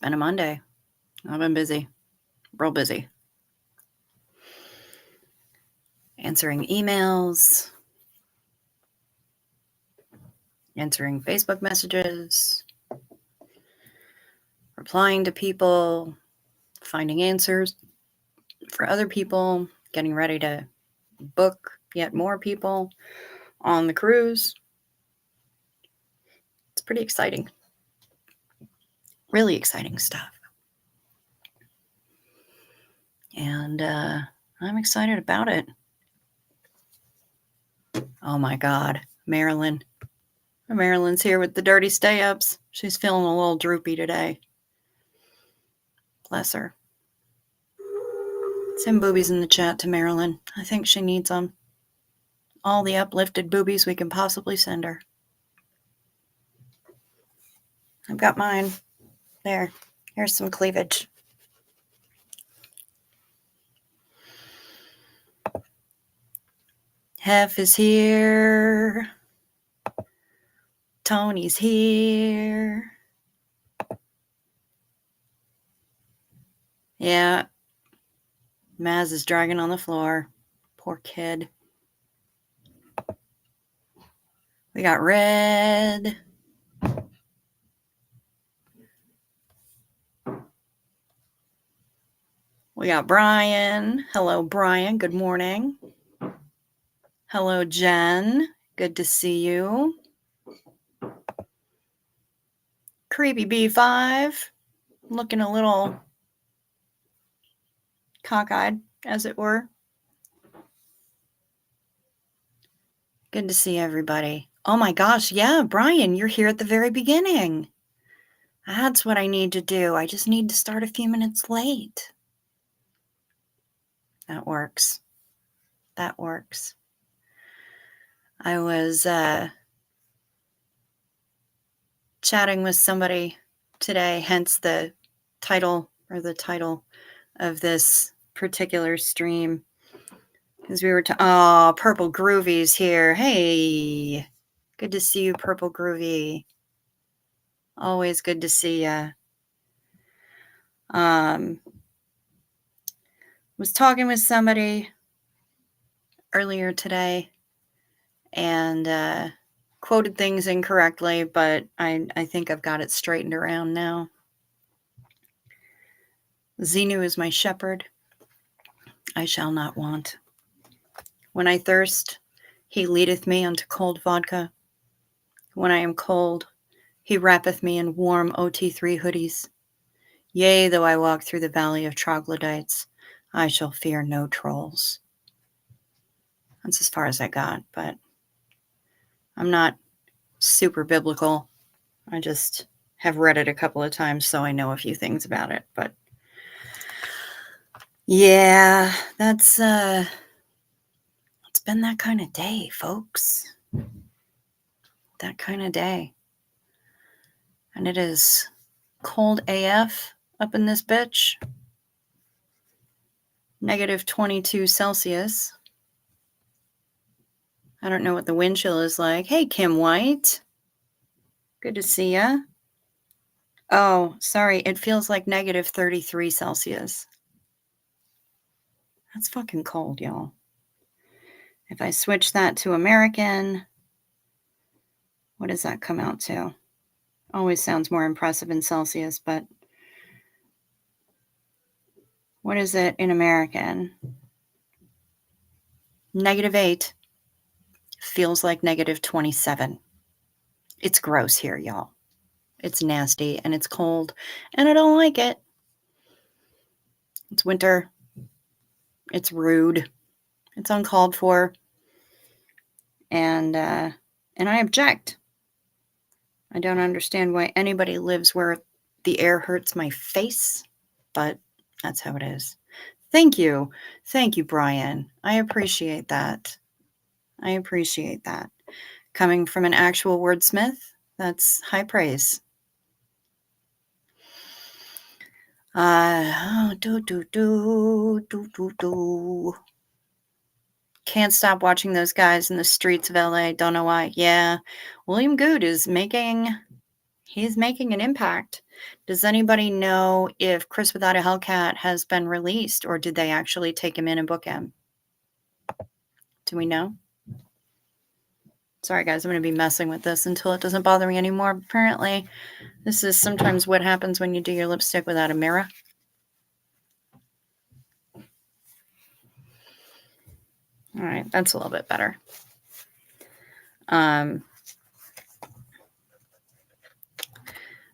been a Monday. I've been busy, real busy. Answering emails, answering Facebook messages, replying to people, finding answers for other people, getting ready to book yet more people on the cruise. It's pretty exciting. Really exciting stuff. And I'm excited about it. Oh my God, Marilyn. Marilyn's here with the dirty stay-ups. She's feeling a little droopy today. Bless her. Send boobies in the chat to Marilyn. I think she needs them. All the uplifted boobies we can possibly send her. I've got mine. There. Here's some cleavage. Hef is here. Tony's here. Yeah. Maz is dragging on the floor. Poor kid. We got Red. We got Brian. Hello, Brian. Good morning. Hello, Jen. Good to see you. Creepy B5. Looking a little cockeyed, as it were. Good to see everybody. Oh my gosh, yeah, Brian, you're here at the very beginning. That's what I need to do. I just need to start a few minutes late. That works. That works. I was chatting with somebody today, hence the title of this particular stream. Because we were Purple Groovy's here. Hey, good to see you, Purple Groovy. Always good to see ya. Was talking with somebody earlier today and quoted things incorrectly, but I think I've got it straightened around now. Xenu is my shepherd. I shall not want. When I thirst, he leadeth me unto cold vodka. When I am cold, he wrappeth me in warm OT3 hoodies. Yea, though I walk through the valley of troglodytes, I shall fear no trolls. That's as far as I got, but I'm not super biblical. I just have read it a couple of times, so I know a few things about it. But yeah, it's been that kind of day, folks. That kind of day. And it is cold AF up in this bitch. Negative 22 Celsius. I don't know what the wind chill is like. Hey, Kim White. Good to see ya. Oh, sorry. It feels like negative 33 Celsius. That's fucking cold, y'all. If I switch that to American, what does that come out to? Always sounds more impressive in Celsius, but what is it in American? Negative 8 feels like negative 27. It's gross here, y'all. It's nasty and it's cold and I don't like it. It's winter. It's rude. It's uncalled for. And I object. I don't understand why anybody lives where the air hurts my face, but that's how it is. Thank you. Thank you, Brian. I appreciate that. I appreciate that. Coming from an actual wordsmith, that's high praise. Can't stop watching those guys in the streets of LA. Don't know why. Yeah. William Good is making He's making an impact. Does anybody know if Chris Without a Hellcat has been released, or did they actually take him in and book him? Do we know? Sorry, guys, I'm going to be messing with this until it doesn't bother me anymore. Apparently, this is sometimes what happens when you do your lipstick without a mirror. All right, that's a little bit better.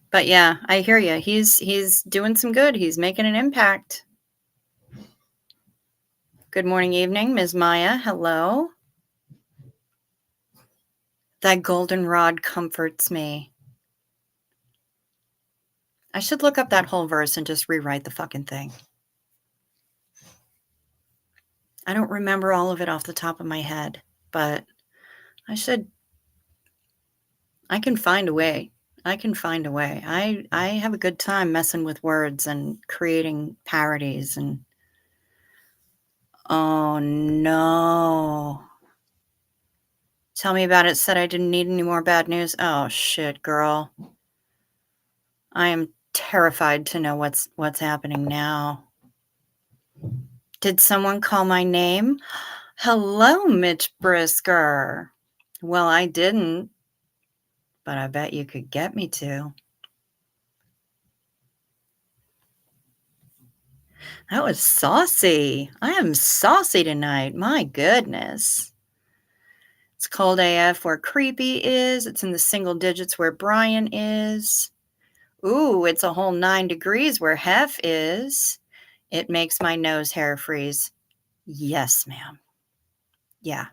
But yeah, I hear you. He's doing some good. He's making an impact. Good morning, evening, Ms. Maya. Hello. Thy goldenrod comforts me. I should look up that whole verse and just rewrite the fucking thing. I don't remember all of it off the top of my head, but I should. I can find a way. I can find a way. I have a good time messing with words and creating parodies and oh no. Tell me about it. Said I didn't need any more bad news. Oh shit, girl. I am terrified to know what's happening now. Did someone call my name? Hello, Mitch Brisker. Well, I didn't, but I bet you could get me to. That was saucy. I am saucy tonight. My goodness. It's cold AF where creepy is. It's in the single digits where Brian is. Ooh, it's a whole 9 degrees where Hef is. It makes my nose hair freeze. Yes, ma'am. Yeah.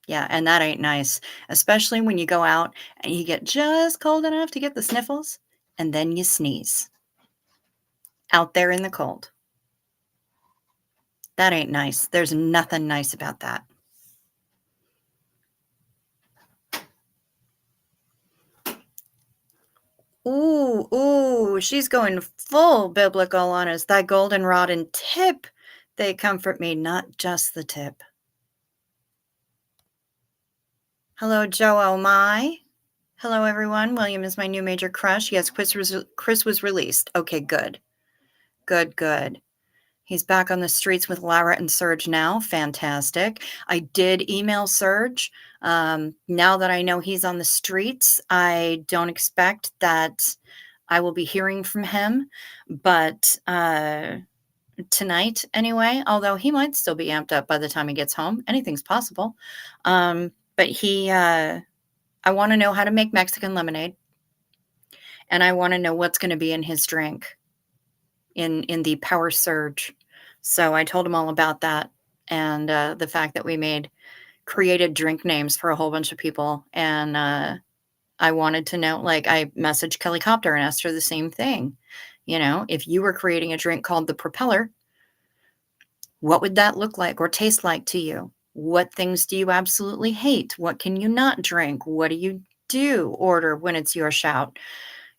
Yeah, and that ain't nice, especially when you go out and you get just cold enough to get the sniffles, and then you sneeze. Out there in the cold. That ain't nice. There's nothing nice about that. Ooh, she's going full biblical on us. Thy goldenrod and tip, they comfort me, not just the tip. Hello, Joe Oh My. Hello, everyone. William is my new major crush. Yes, Chris was released. Okay, good. Good. He's back on the streets with Lara and Serge now. Fantastic. I did email Serge. Now that I know he's on the streets, I don't expect that I will be hearing from him. But tonight, anyway, although he might still be amped up by the time he gets home. Anything's possible. But I want to know how to make Mexican lemonade. And I want to know what's going to be in his drink in the Power Surge. So I told him all about that and the fact that we created drink names for a whole bunch of people. And I wanted to know, like, I messaged Kelly Copter and asked her the same thing. You know, if you were creating a drink called the Propeller, what would that look like or taste like to you? What things do you absolutely hate? What can you not drink? What do you order when it's your shout?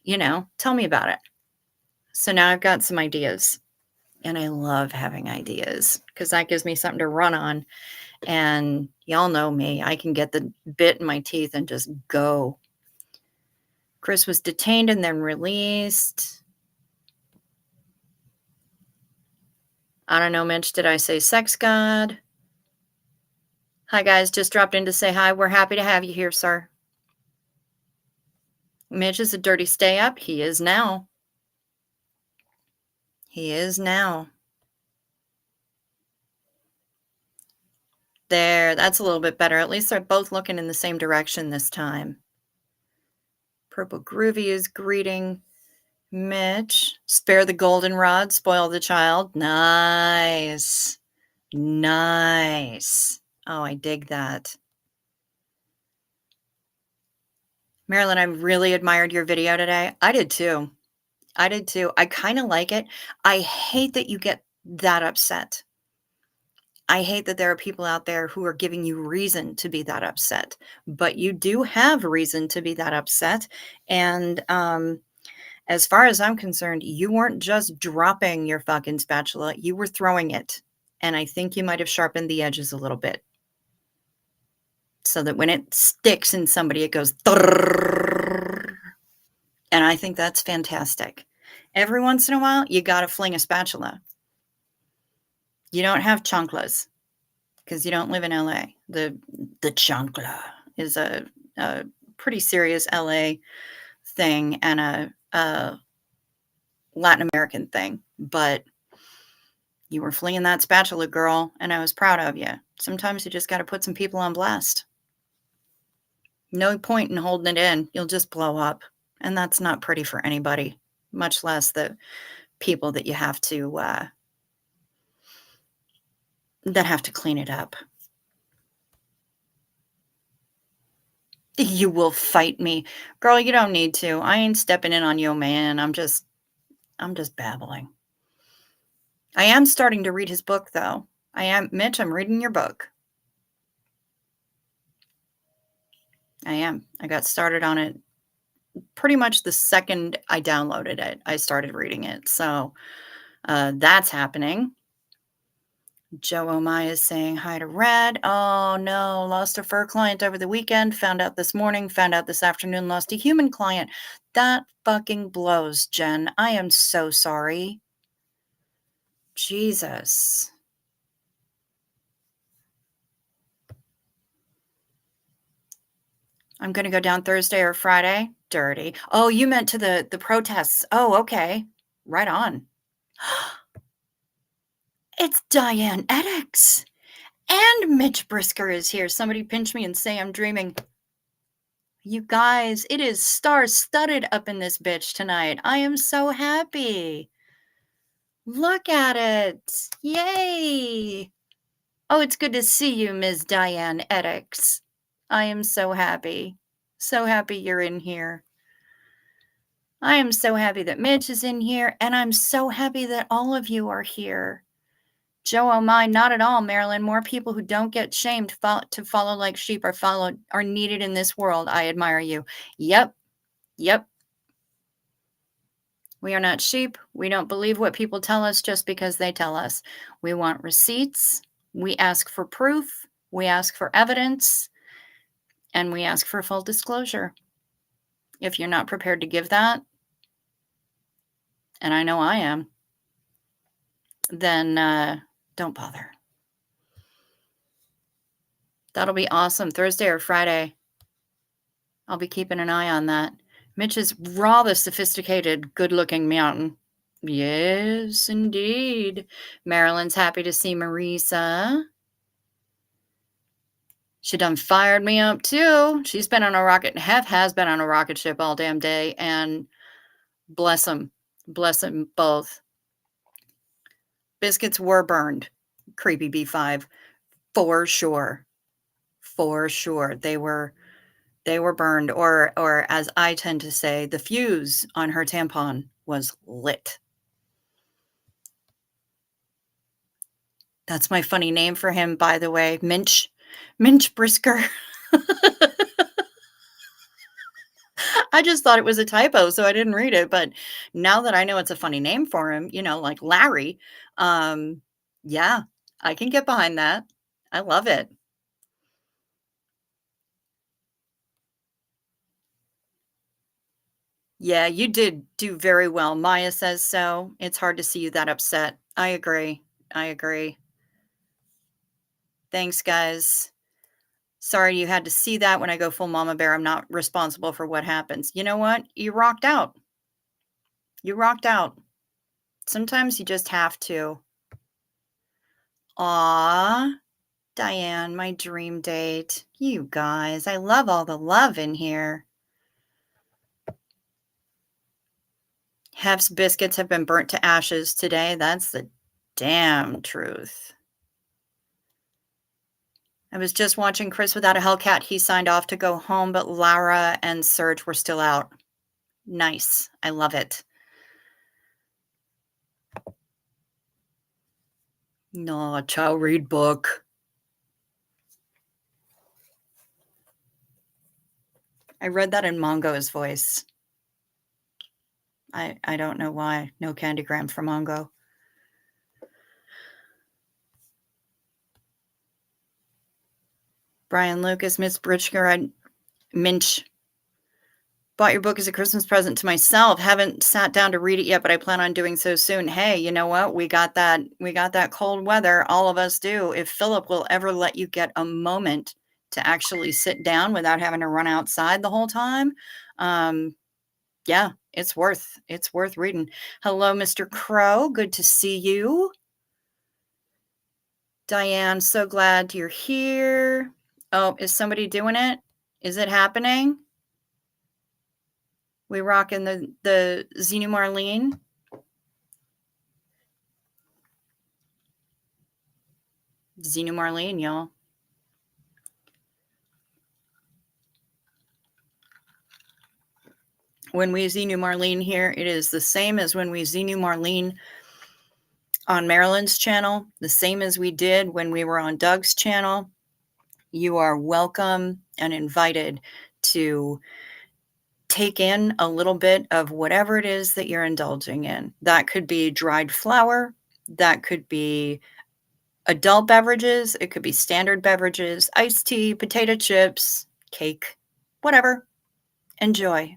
You know, tell me about it. So now I've got some ideas. And I love having ideas because that gives me something to run on. And y'all know me. I can get the bit in my teeth and just go. Chris was detained and then released. I don't know, Mitch. Did I say sex god? Hi, guys. Just dropped in to say hi. We're happy to have you here, sir. Mitch is a dirty stay up. He is now. He is now. There, that's a little bit better. At least they're both looking in the same direction this time. Purple Groovy is greeting Mitch. Spare the goldenrod, spoil the child. Nice. Nice. Oh, I dig that. Marilyn, I really admired your video today. I did too. I kind of like it. I hate that you get that upset. I hate that there are people out there who are giving you reason to be that upset, but you do have reason to be that upset. And as far as I'm concerned, you weren't just dropping your fucking spatula, you were throwing it. And I think you might have sharpened the edges a little bit so that when it sticks in somebody, it goes. Drrrr. And I think that's fantastic. Every once in a while, you gotta fling a spatula. You don't have chanclas because you don't live in LA. The chancla is a pretty serious LA thing and a Latin American thing, but you were flinging that spatula, girl, and I was proud of you. Sometimes you just gotta put some people on blast. No point in holding it in. You'll just blow up, and that's not pretty for anybody, much less the people that you have to, that have to clean it up. You will fight me. Girl, you don't need to. I ain't stepping in on you, man. I'm just babbling. I am starting to read his book, though. I am Mitch, I'm reading your book. I am. I got started on it pretty much the second I downloaded it. I started reading it. So, that's happening. Joe Omai is saying hi to Red. Oh no, lost a fur client over the weekend. Found out this morning, found out this afternoon, lost a human client. That fucking blows, Jen. I am so sorry. Jesus. I'm gonna go down Thursday or Friday. Dirty. Oh, you meant to the protests. Oh, okay. Right on. It's Diane Eddix. And Mitch Brisker is here. Somebody pinch me and say I'm dreaming. You guys, it is star-studded up in this bitch tonight. I am so happy. Look at it. Yay. Oh, it's good to see you, Ms. Diane Eddix. I am so happy. So happy you're in here. I am so happy that Mitch is in here, and I'm so happy that all of you are here. Joe, oh my, not at all, Marilyn. More people who don't get shamed to follow like sheep are needed in this world. I admire you. Yep. Yep. We are not sheep. We don't believe what people tell us just because they tell us. We want receipts. We ask for proof. We ask for evidence. And we ask for full disclosure. If you're not prepared to give that, and I know I am, then don't bother. That'll be awesome. Thursday or Friday. I'll be keeping an eye on that. Mitch is rather sophisticated, good-looking mountain. Yes, indeed. Marilyn's happy to see Marisa. She done fired me up too. She's been on a rocket, has been on a rocket ship all damn day, and bless them both. Biscuits were burned. Creepy B5, for sure, for sure. They were burned, or as I tend to say, the fuse on her tampon was lit. That's my funny name for him, by the way, Minch Brisker. I just thought it was a typo, so I didn't read it, but now that I know it's a funny name for him, like Larry, yeah, I can get behind that. I love it. Yeah, you did do very well. Maya says so. It's hard to see you that upset. I agree. I agree. Thanks, guys. Sorry you had to see that. When I go full mama bear, I'm not responsible for what happens. You know what? You rocked out. You rocked out. Sometimes you just have to. Aw, Diane, my dream date. You guys, I love all the love in here. Hef's biscuits have been burnt to ashes today. That's the damn truth. I was just watching Chris Without a Hellcat. He signed off to go home, but Laura and Serge were still out. Nice. I love it. No, child read book. I read that in Mongo's voice. I don't know why. No candygram for Mongo. Brian Lucas, Miss Britchker, Minch. Bought your book as a Christmas present to myself. Haven't sat down to read it yet, but I plan on doing so soon. Hey, you know what? We got that cold weather. All of us do. If Philip will ever let you get a moment to actually sit down without having to run outside the whole time, um, yeah, it's worth reading. Hello, Mr. Crow. Good to see you. Diane, so glad you're here. Oh, is somebody doing it? Is it happening? We rocking the Xenu Marlene. Xenu Marlene, y'all. When we Xenu Marlene here, it is the same as when we Xenu Marlene on Marilyn's channel, the same as we did when we were on Doug's channel. You are welcome and invited to take in a little bit of whatever it is that you're indulging in. That could be dried flour, that could be adult beverages, it could be standard beverages, iced tea, potato chips, cake, whatever. Enjoy,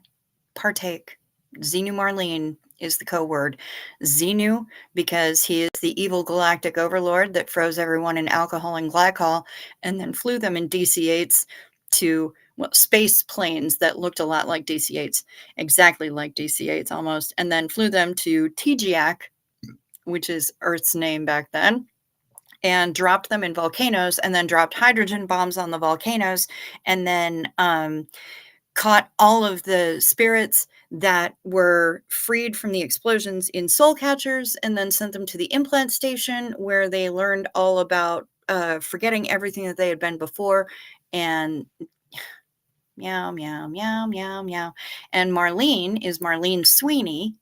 partake. Xenu Marlene is the code word. Xenu, because he is the evil galactic overlord that froze everyone in alcohol and glycol and then flew them in DC-8s to space planes that looked a lot like DC-8s, exactly like DC-8s almost, and then flew them to TGAC, which is Earth's name back then, and dropped them in volcanoes and then dropped hydrogen bombs on the volcanoes and then caught all of the spirits that were freed from the explosions in soul catchers and then sent them to the implant station where they learned all about forgetting everything that they had been before and meow, meow, meow, meow, meow. And Marlene is Marlene Sweeney,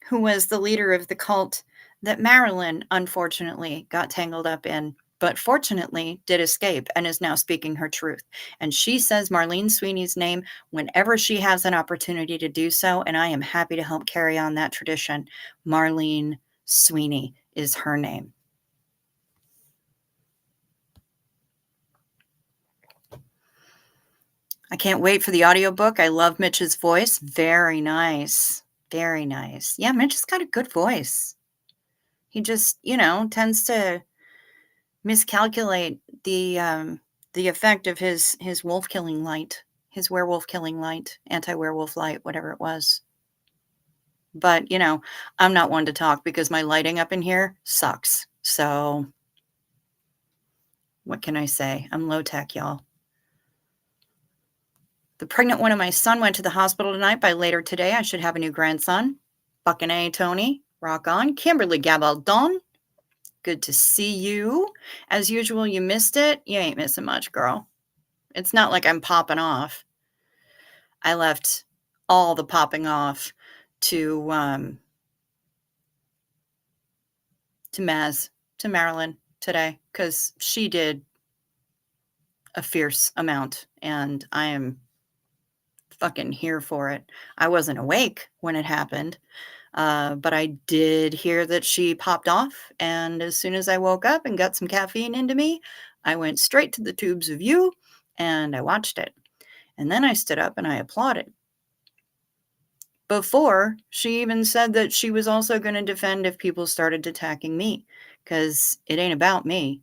who was the leader of the cult that Marilyn unfortunately got tangled up in, but fortunately did escape and is now speaking her truth. And she says Marlene Sweeney's name whenever she has an opportunity to do so, and I am happy to help carry on that tradition. Marlene Sweeney is her name. I can't wait for the audiobook. I love Mitch's voice. Very nice. Very nice. Yeah, Mitch has got a good voice. He just, tends to miscalculate the effect of his wolf killing light, his werewolf killing light, anti-werewolf light, whatever it was. But, I'm not one to talk because my lighting up in here sucks. So what can I say? I'm low tech, y'all. The pregnant one of my son went to the hospital tonight. By later today, I should have a new grandson. Bucking A, Tony. Rock on. Kimberly Gabaldon. Good to see you. As usual, you missed it. You ain't missing much, girl. It's not like I'm popping off. I left all the popping off to Marilyn today because she did a fierce amount and I am fucking here for it. I wasn't awake when it happened, but I did hear that she popped off, and as soon as I woke up and got some caffeine into me, I went straight to the tubes of you and I watched it. And then I stood up and I applauded. Before she even said that she was also going to defend if people started attacking me, because it ain't about me.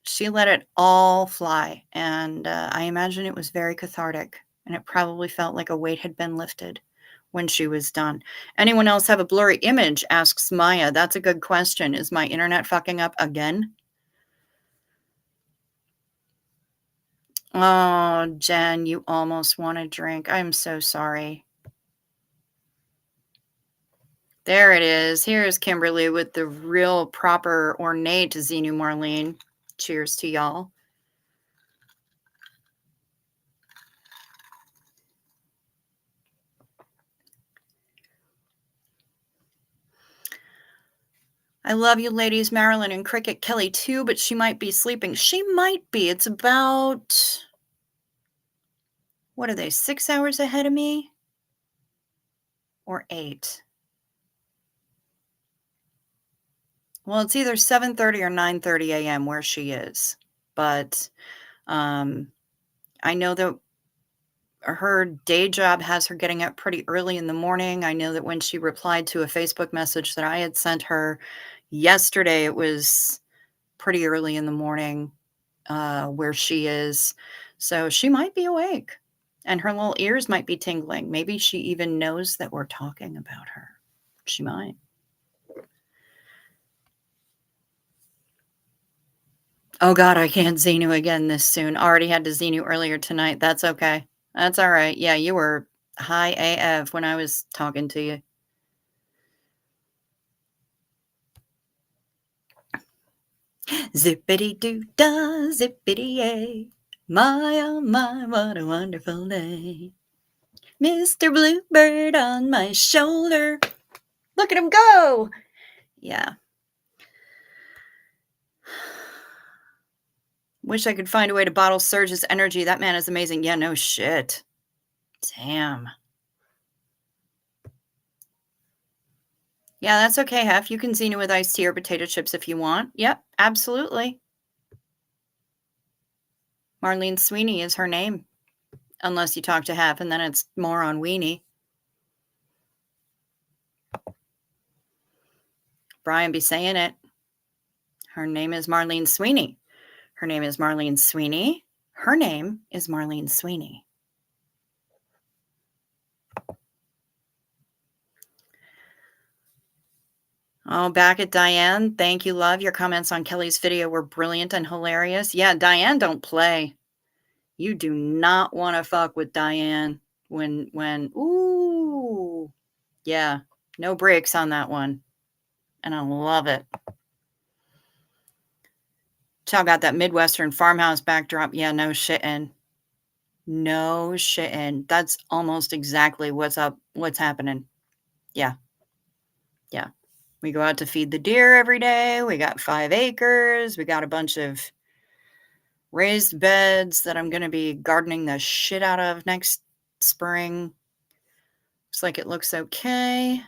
She let it all fly, and I imagine it was very cathartic, and it probably felt like a weight had been lifted when she was done. Anyone else have a blurry image? Asks Maya. That's a good question. Is my internet fucking up again? Oh, Jen, you almost want a drink. I'm so sorry. There it is. Here's Kimberly with the real proper ornate Xenu Marlene. Cheers to y'all. I love you ladies, Marilyn and Cricket Kelly too, but she might be sleeping. She might be. It's about, what are they, 6 hours ahead of me? Or 8? Well, it's either 7:30 or 9:30 a.m. where she is. But I know that her day job has her getting up pretty early in the morning. I know that when she replied to a Facebook message that I had sent her yesterday, it was pretty early in the morning where she is. So she might be awake and her little ears might be tingling. Maybe she even knows that we're talking about her. She might. Oh God, I can't Xenu again this soon. Already had to Xenu earlier tonight. That's okay. That's all right. Yeah, you were high AF when I was talking to you. Zippity doo dah, zippity yay. My, oh my, what a wonderful day. Mr. Bluebird on my shoulder. Look at him go. Yeah. Wish I could find a way to bottle Surge's energy. That man is amazing. Yeah, no shit. Damn. Yeah, that's okay, Hef. You can Xenu with iced tea or potato chips if you want. Yep, absolutely. Marlene Sweeney is her name. Unless you talk to Hef, and then it's more on Weenie. Brian be saying it. Her name is Marlene Sweeney. Her name is Marlene Sweeney. Her name is Marlene Sweeney. Oh, back at Diane. Thank you, love. Your comments on Kelly's video were brilliant and hilarious. Yeah, Diane don't play. You do not want to fuck with Diane ooh. Yeah, no breaks on that one. And I love it. Chow got that Midwestern farmhouse backdrop. Yeah, no shitting. No shitting. That's almost exactly what's happening. Yeah. Yeah. We go out to feed the deer every day. We got 5 acres. We got a bunch of raised beds that I'm going to be gardening the shit out of next spring. Looks like it looks okay.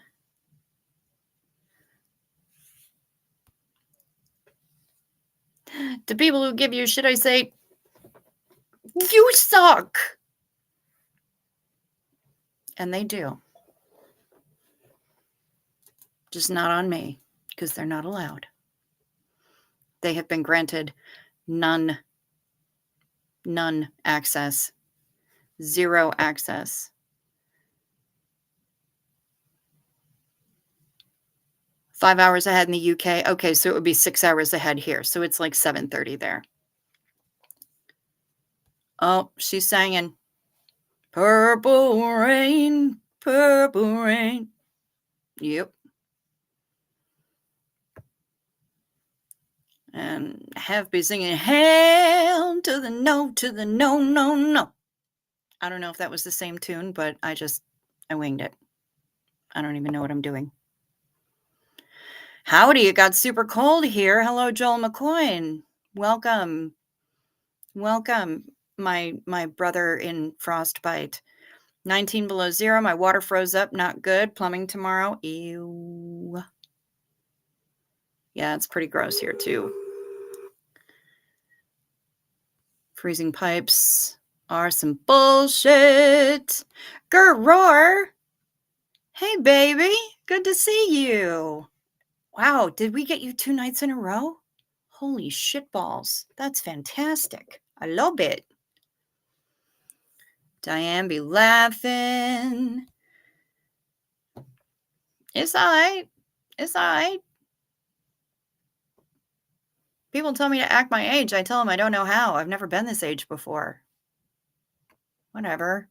To people who give you shit, I say, you suck. And they do. Just not on me, because they're not allowed. They have been granted none access, 0 access. Five hours ahead in the UK. Okay, so it would be 6 hours ahead here. So it's like 7:30 there. Oh, she's singing. Purple rain, purple rain. Yep. And have be singing, hail to the no, no, no. I don't know if that was the same tune, but I winged it. I don't even know what I'm doing. Howdy, it got super cold here. Hello, Joel McCoy. Welcome. Welcome, my brother in frostbite. 19 below 0. My water froze up. Not good. Plumbing tomorrow. Ew. Yeah, it's pretty gross here too. Freezing pipes are some bullshit. Roar. Hey, baby. Good to see you. Wow, did we get you 2 nights in a row? Holy shitballs. That's fantastic. I love it. Diane be laughing. It's all right. It's all right. People tell me to act my age. I tell them I don't know how. I've never been this age before. Whatever.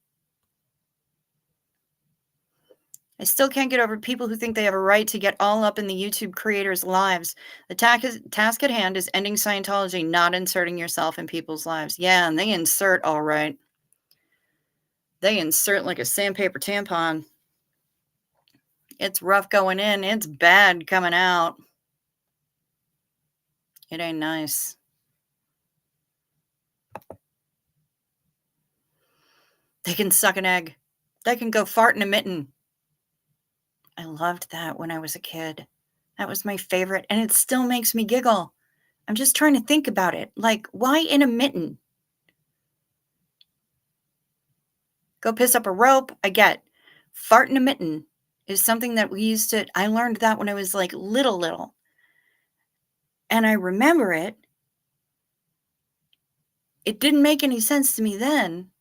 I still can't get over people who think they have a right to get all up in the YouTube creators' lives. The task at hand is ending Scientology, not inserting yourself in people's lives. Yeah, and they insert all right. They insert like a sandpaper tampon. It's rough going in. It's bad coming out. It ain't nice. They can suck an egg. They can go fart in a mitten. I loved that when I was a kid. That was my favorite, and it still makes me giggle. I'm just trying to think about it. Like, why in a mitten? Go piss up a rope, I get. Fart in a mitten is something that we used to I learned that when I was, like, little, and I remember it. It didn't make any sense to me then.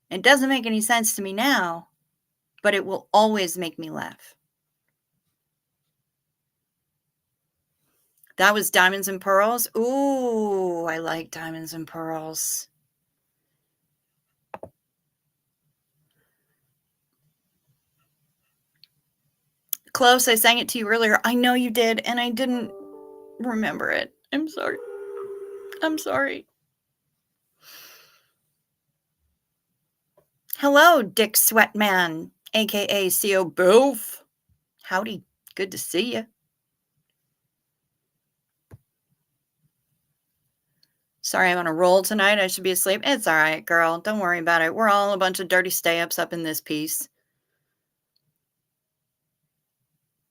It doesn't make any sense to me now, but it will always make me laugh. That was Diamonds and Pearls? Ooh, I like Diamonds and Pearls. Close, I sang it to you earlier. I know you did, and I didn't remember it. I'm sorry. I'm sorry. Hello, Dick Sweatman, aka CO Boof. Howdy. Good to see you. Sorry, I'm on a roll tonight. I should be asleep. It's all right, girl. Don't worry about it. We're all a bunch of dirty stay-ups up in this piece.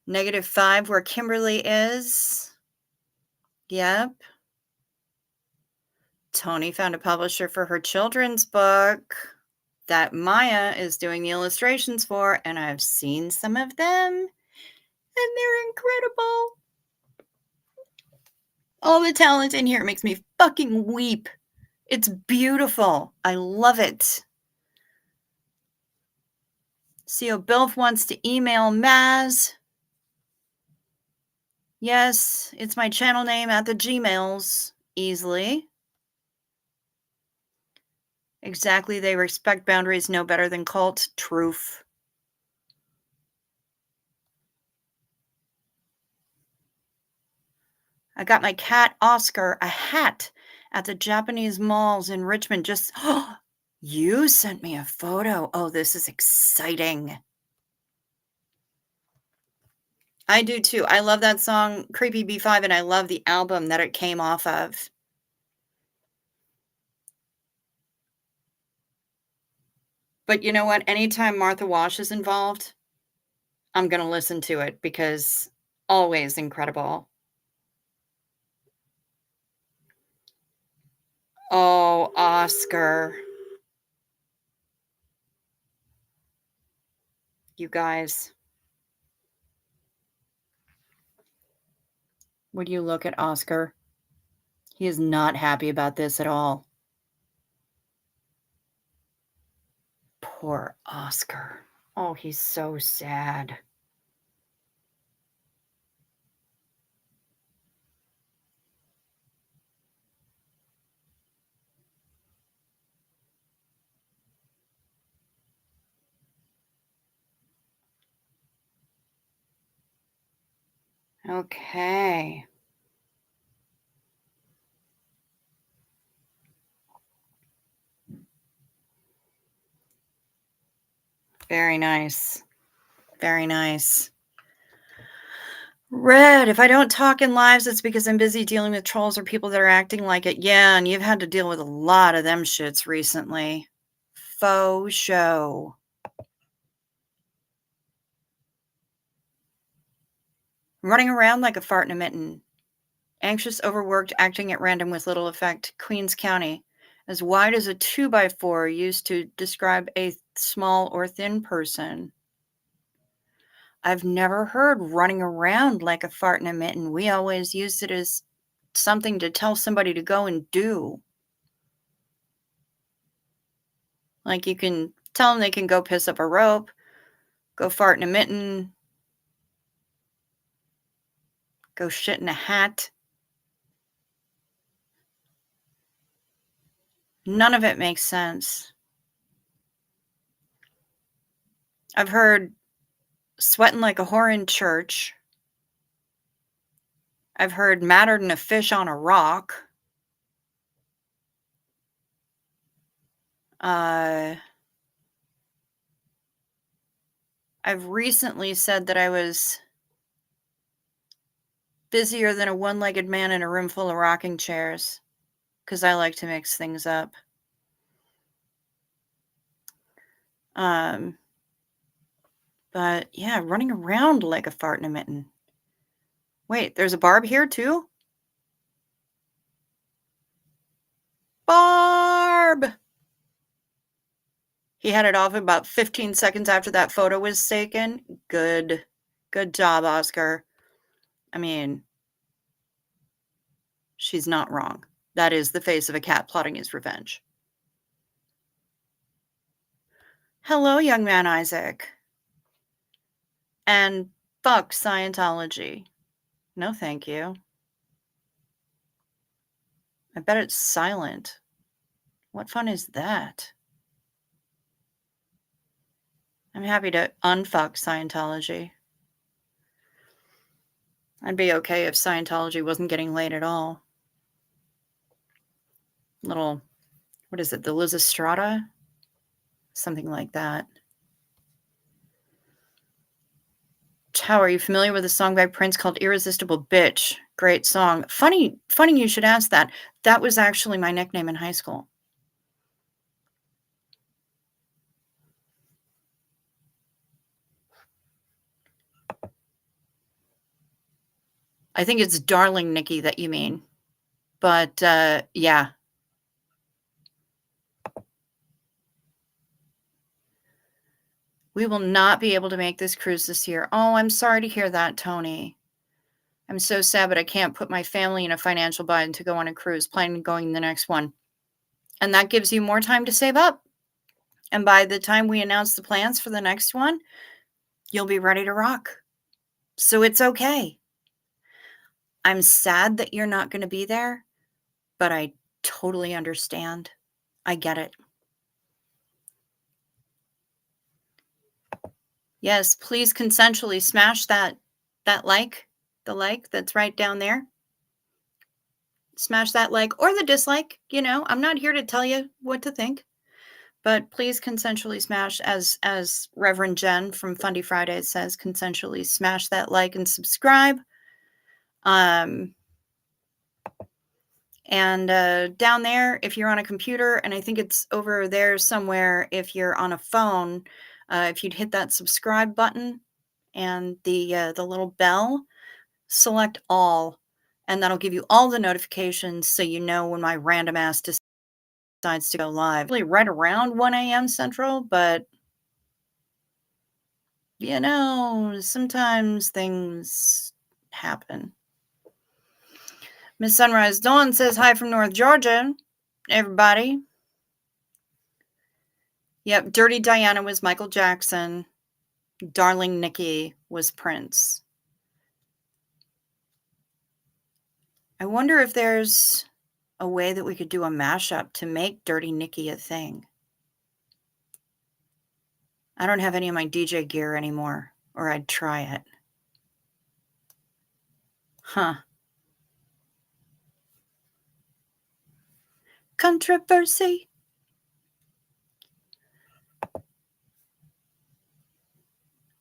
-5 where Kimberly is. Yep. Tony found a publisher for her children's book that Maya is doing the illustrations for, and I've seen some of them, and they're incredible. All the talent in here makes me fucking weep. It's beautiful. I love it. CO Bilf wants to email Maz. Yes, it's my channel name at the Gmails. Easily. Exactly, they respect boundaries no better than cult. Truth. I got my cat Oscar a hat at the Japanese malls in Richmond. Just, you sent me a photo. Oh, this is exciting. I do too. I love that song, Creepy B5, and I love the album that it came off of. But you know what? Anytime Martha Wash is involved, I'm going to listen to it because always incredible. Oh, Oscar. You guys. Would you look at Oscar? He is not happy about this at all. Poor Oscar. Oh, he's so sad. Okay. Very nice. Very nice. Red, if I don't talk in lives, it's because I'm busy dealing with trolls or people that are acting like it. Yeah, and you've had to deal with a lot of them shits recently. Faux show. Running around like a fart in a mitten. Anxious, overworked, acting at random with little effect. Queens County. As wide as a 2x4 used to describe a small or thin person. I've never heard running around like a fart in a mitten. We always used it as something to tell somebody to go and do. Like you can tell them they can go piss up a rope, go fart in a mitten, go shit in a hat. None of it makes sense. I've heard sweating like a whore in church. I've heard madder than a fish on a rock. I've recently said that I was busier than a one-legged man in a room full of rocking chairs because I like to mix things up. But yeah, running around like a fart in a mitten. Wait, there's a Barb here too? Barb! He had it off about 15 seconds after that photo was taken. Good job, Oscar. I mean, she's not wrong. That is the face of a cat plotting his revenge. Hello, young man Isaac. And fuck Scientology. No, thank you. I bet it's silent. What fun is that? I'm happy to unfuck Scientology. I'd be okay if Scientology wasn't getting laid at all. Little, what is it, the Lysistrata? Something like that. How are you familiar with a song by Prince called Irresistible Bitch? Great song. Funny you should ask that. That was actually my nickname in high school. I think it's Darling Nikki that you mean. But, yeah. We will not be able to make this cruise this year. Oh, I'm sorry to hear that, Tony. I'm so sad, but I can't put my family in a financial bind to go on a cruise. Planning on going the next one. And that gives you more time to save up. And by the time we announce the plans for the next one, you'll be ready to rock. So it's okay. I'm sad that you're not going to be there, but I totally understand. I get it. Yes, please consensually smash that like, the like that's right down there. Smash that like or the dislike, I'm not here to tell you what to think. But please consensually smash, as Reverend Jen from Fundy Fridays says, consensually smash that like and subscribe. And down there, if you're on a computer, and I think it's over there somewhere if you're on a phone, if you'd hit that subscribe button and the little bell, select all, and that'll give you all the notifications so you know when my random ass decides to go live. Really right around 1 a.m. Central, but sometimes things happen. Miss Sunrise Dawn says hi from North Georgia, everybody. Yep, Dirty Diana was Michael Jackson. Darling Nikki was Prince. I wonder if there's a way that we could do a mashup to make Dirty Nikki a thing. I don't have any of my DJ gear anymore, or I'd try it. Huh. Controversy.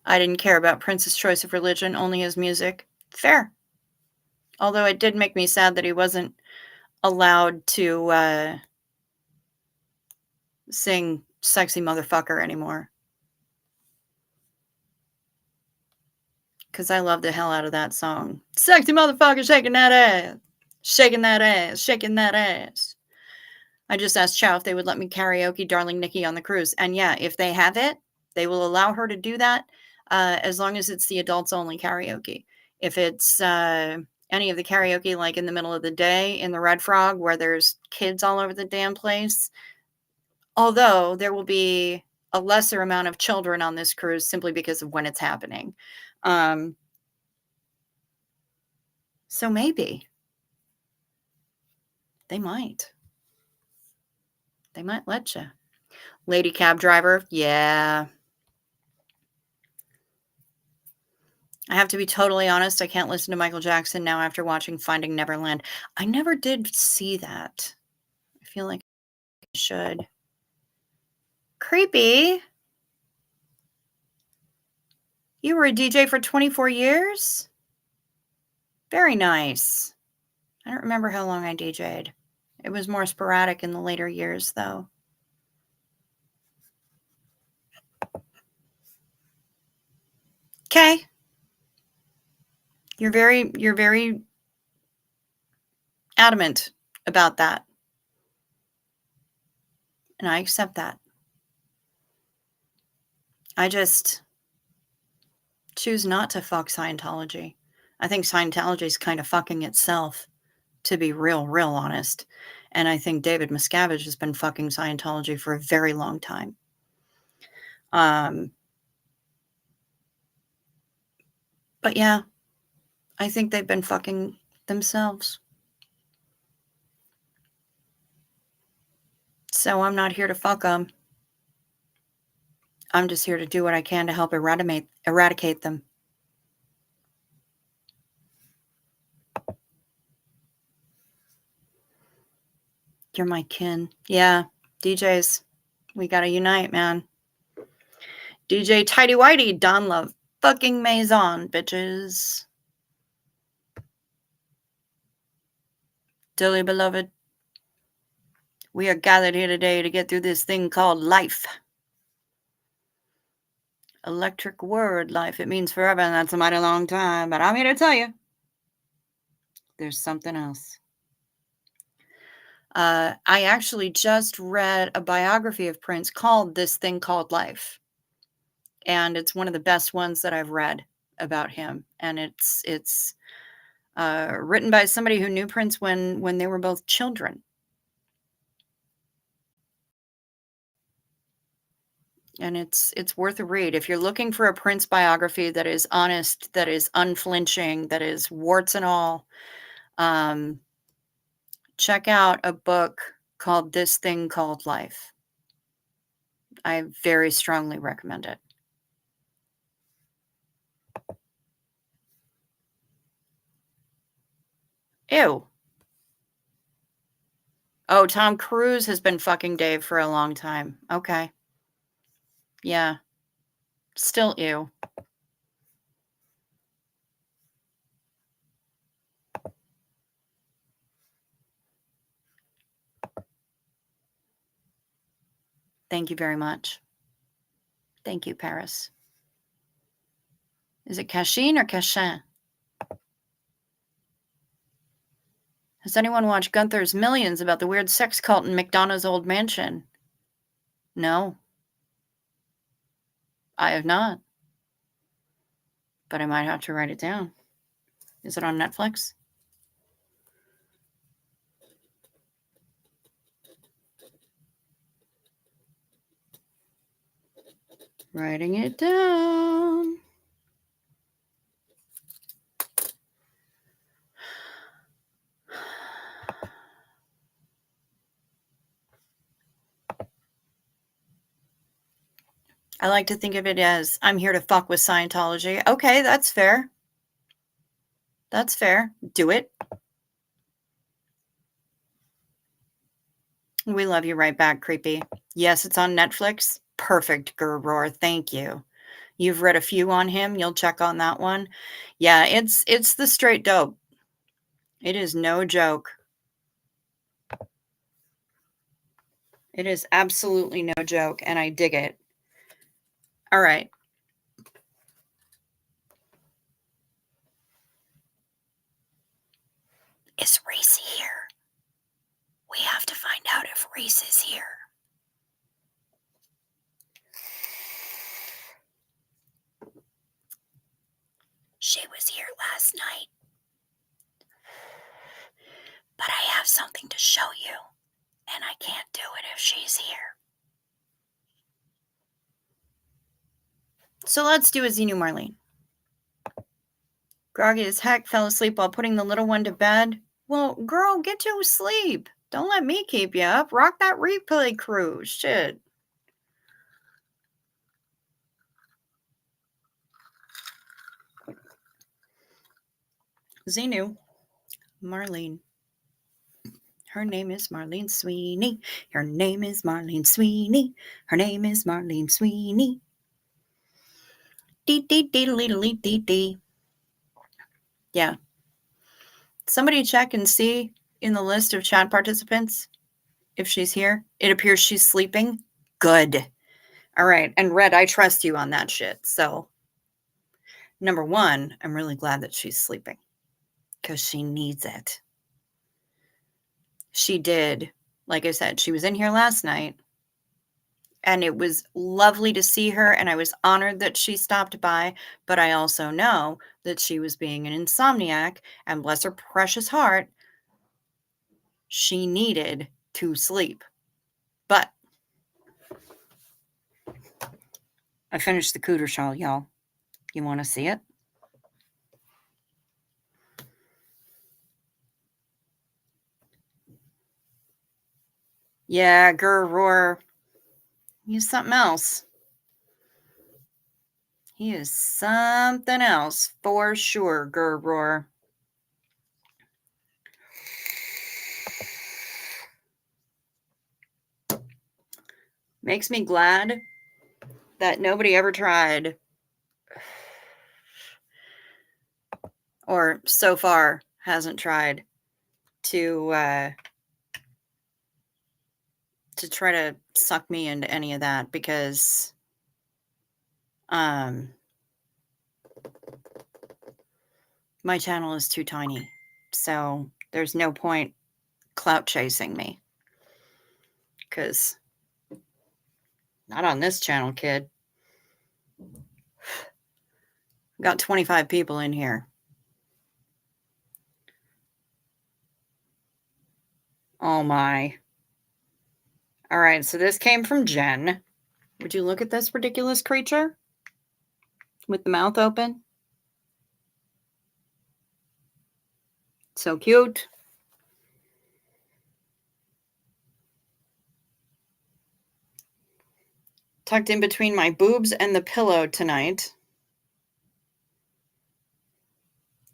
I didn't care about Prince's choice of religion, only his music. Fair. Although it did make me sad that he wasn't allowed to sing Sexy Motherfucker anymore. Because I love the hell out of that song. Sexy motherfucker shaking that ass. Shaking that ass. Shaking that ass. I just asked Chow if they would let me karaoke Darling Nikki on the cruise. And yeah, if they have it, they will allow her to do that as long as it's the adults only karaoke. If it's any of the karaoke like in the middle of the day in the Red Frog where there's kids all over the damn place, although there will be a lesser amount of children on this cruise simply because of when it's happening. So maybe they might let you. Lady cab driver. Yeah. I have to be totally honest. I can't listen to Michael Jackson now after watching Finding Neverland. I never did see that. I feel like I should. Creepy. You were a DJ for 24 years? Very nice. I don't remember how long I DJ'd. It was more sporadic in the later years, though. Okay. You're very adamant about that. And I accept that. I just choose not to fuck Scientology. I think Scientology is kind of fucking itself, to be real honest. And I think David Miscavige has been fucking Scientology for a very long time. But yeah, I think they've been fucking themselves. So I'm not here to fuck them. I'm just here to do what I can to help eradicate them. You're my kin. Yeah, DJs, we gotta unite, man. DJ Tidy Whitey, Don Love, fucking Maison, bitches. Dearly beloved, we are gathered here today to get through this thing called life. Electric word, life. It means forever, and that's a mighty long time. But I'm here to tell you, there's something else. I actually just read a biography of Prince called This Thing Called Life. And it's one of the best ones that I've read about him. And it's written by somebody who knew Prince when they were both children. And it's worth a read. If you're looking for a Prince biography that is honest, that is unflinching, that is warts and all, check out a book called This Thing Called Life. I very strongly recommend it. Ew. Oh, Tom Cruise has been fucking Dave for a long time. Okay. Yeah. Still ew. Thank you very much. Thank you, Paris. Is it Cashin or Cashin? Has anyone watched Gunther's Millions about the weird sex cult in McDonough's old mansion? No, I have not. But I might have to write it down. Is it on Netflix? Writing it down. I like to think of it as I'm here to fuck with Scientology. Okay, that's fair. That's fair. Do it. We love you right back, creepy. Yes, it's on Netflix. Perfect, Gerroar. Thank you. You've read a few on him. You'll check on that one. Yeah, it's the straight dope. It is no joke. It is absolutely no joke, and I dig it. All right. Is Reese here? We have to find out if Reese is here. She was here last night. But I have something to show you, and I can't do it if she's here. So let's do a Xenu Marlene. Groggy as heck, fell asleep while putting the little one to bed. Well, girl, get to sleep. Don't let me keep you up. Rock that replay crew. Shit. Xenu Marlene. Her name is Marlene Sweeney. Her name is Marlene Sweeney. Her name is Marlene Sweeney. Dee dee dee dee dee dee dee. Yeah. Somebody check and see in the list of chat participants if she's here. It appears she's sleeping. Good. All right. And Red, I trust you on that shit. So, number one, I'm really glad that she's sleeping because she needs it. She did. Like I said, she was in here last night. And it was lovely to see her, and I was honored that she stopped by, but I also know that she was being an insomniac, and bless her precious heart, she needed to sleep. But I finished the cooter shawl, y'all. You want to see it? Yeah, grr roar. He's something else. He is something else for sure, grr roar. Makes me glad that nobody ever tried, or so far hasn't tried, to try to suck me into any of that, because my channel is too tiny. So there's no point clout chasing me, because not on this channel, kid. Got 25 people in here. Oh my. All right, so this came from Jen. Would you look at this ridiculous creature with the mouth open? So cute. Tucked in between my boobs and the pillow tonight.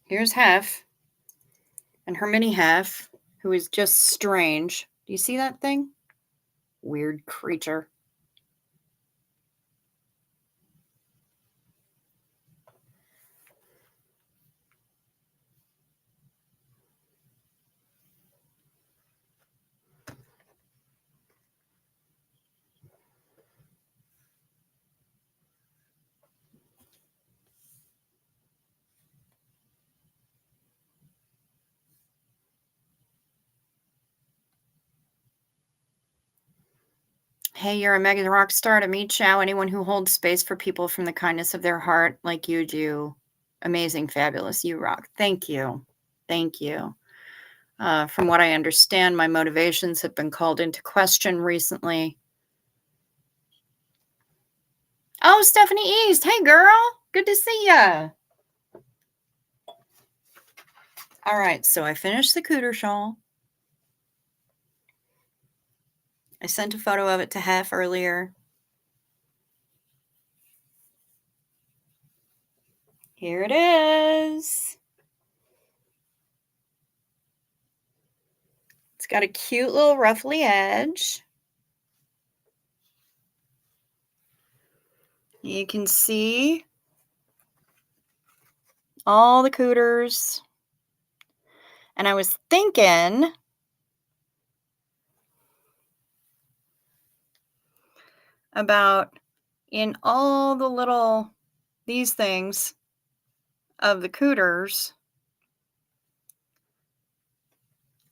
Here's Hef and her mini Hef, who is just strange. Do you see that thing? Weird creature. Hey, you're a mega rock star to me, Chow. Anyone who holds space for people from the kindness of their heart like you do. Amazing, fabulous. You rock. Thank you. Thank you. From what I understand, my motivations have been called into question recently. Oh, Stephanie East. Hey, girl. Good to see ya. All right, so I finished the cooter shawl. I sent a photo of it to Hef earlier. Here it is. It's got a cute little ruffly edge. You can see all the cooters. And I was thinking about, in all the little, these things of the cooters,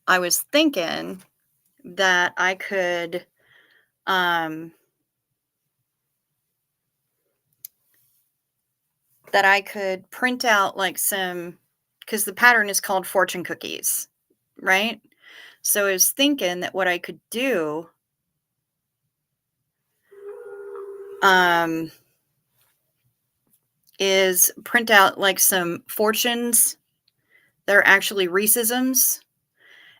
I was thinking that I could print out like some, because the pattern is called fortune cookies, right? So I was thinking that what I could do is print out like some fortunes that are actually Reeseisms,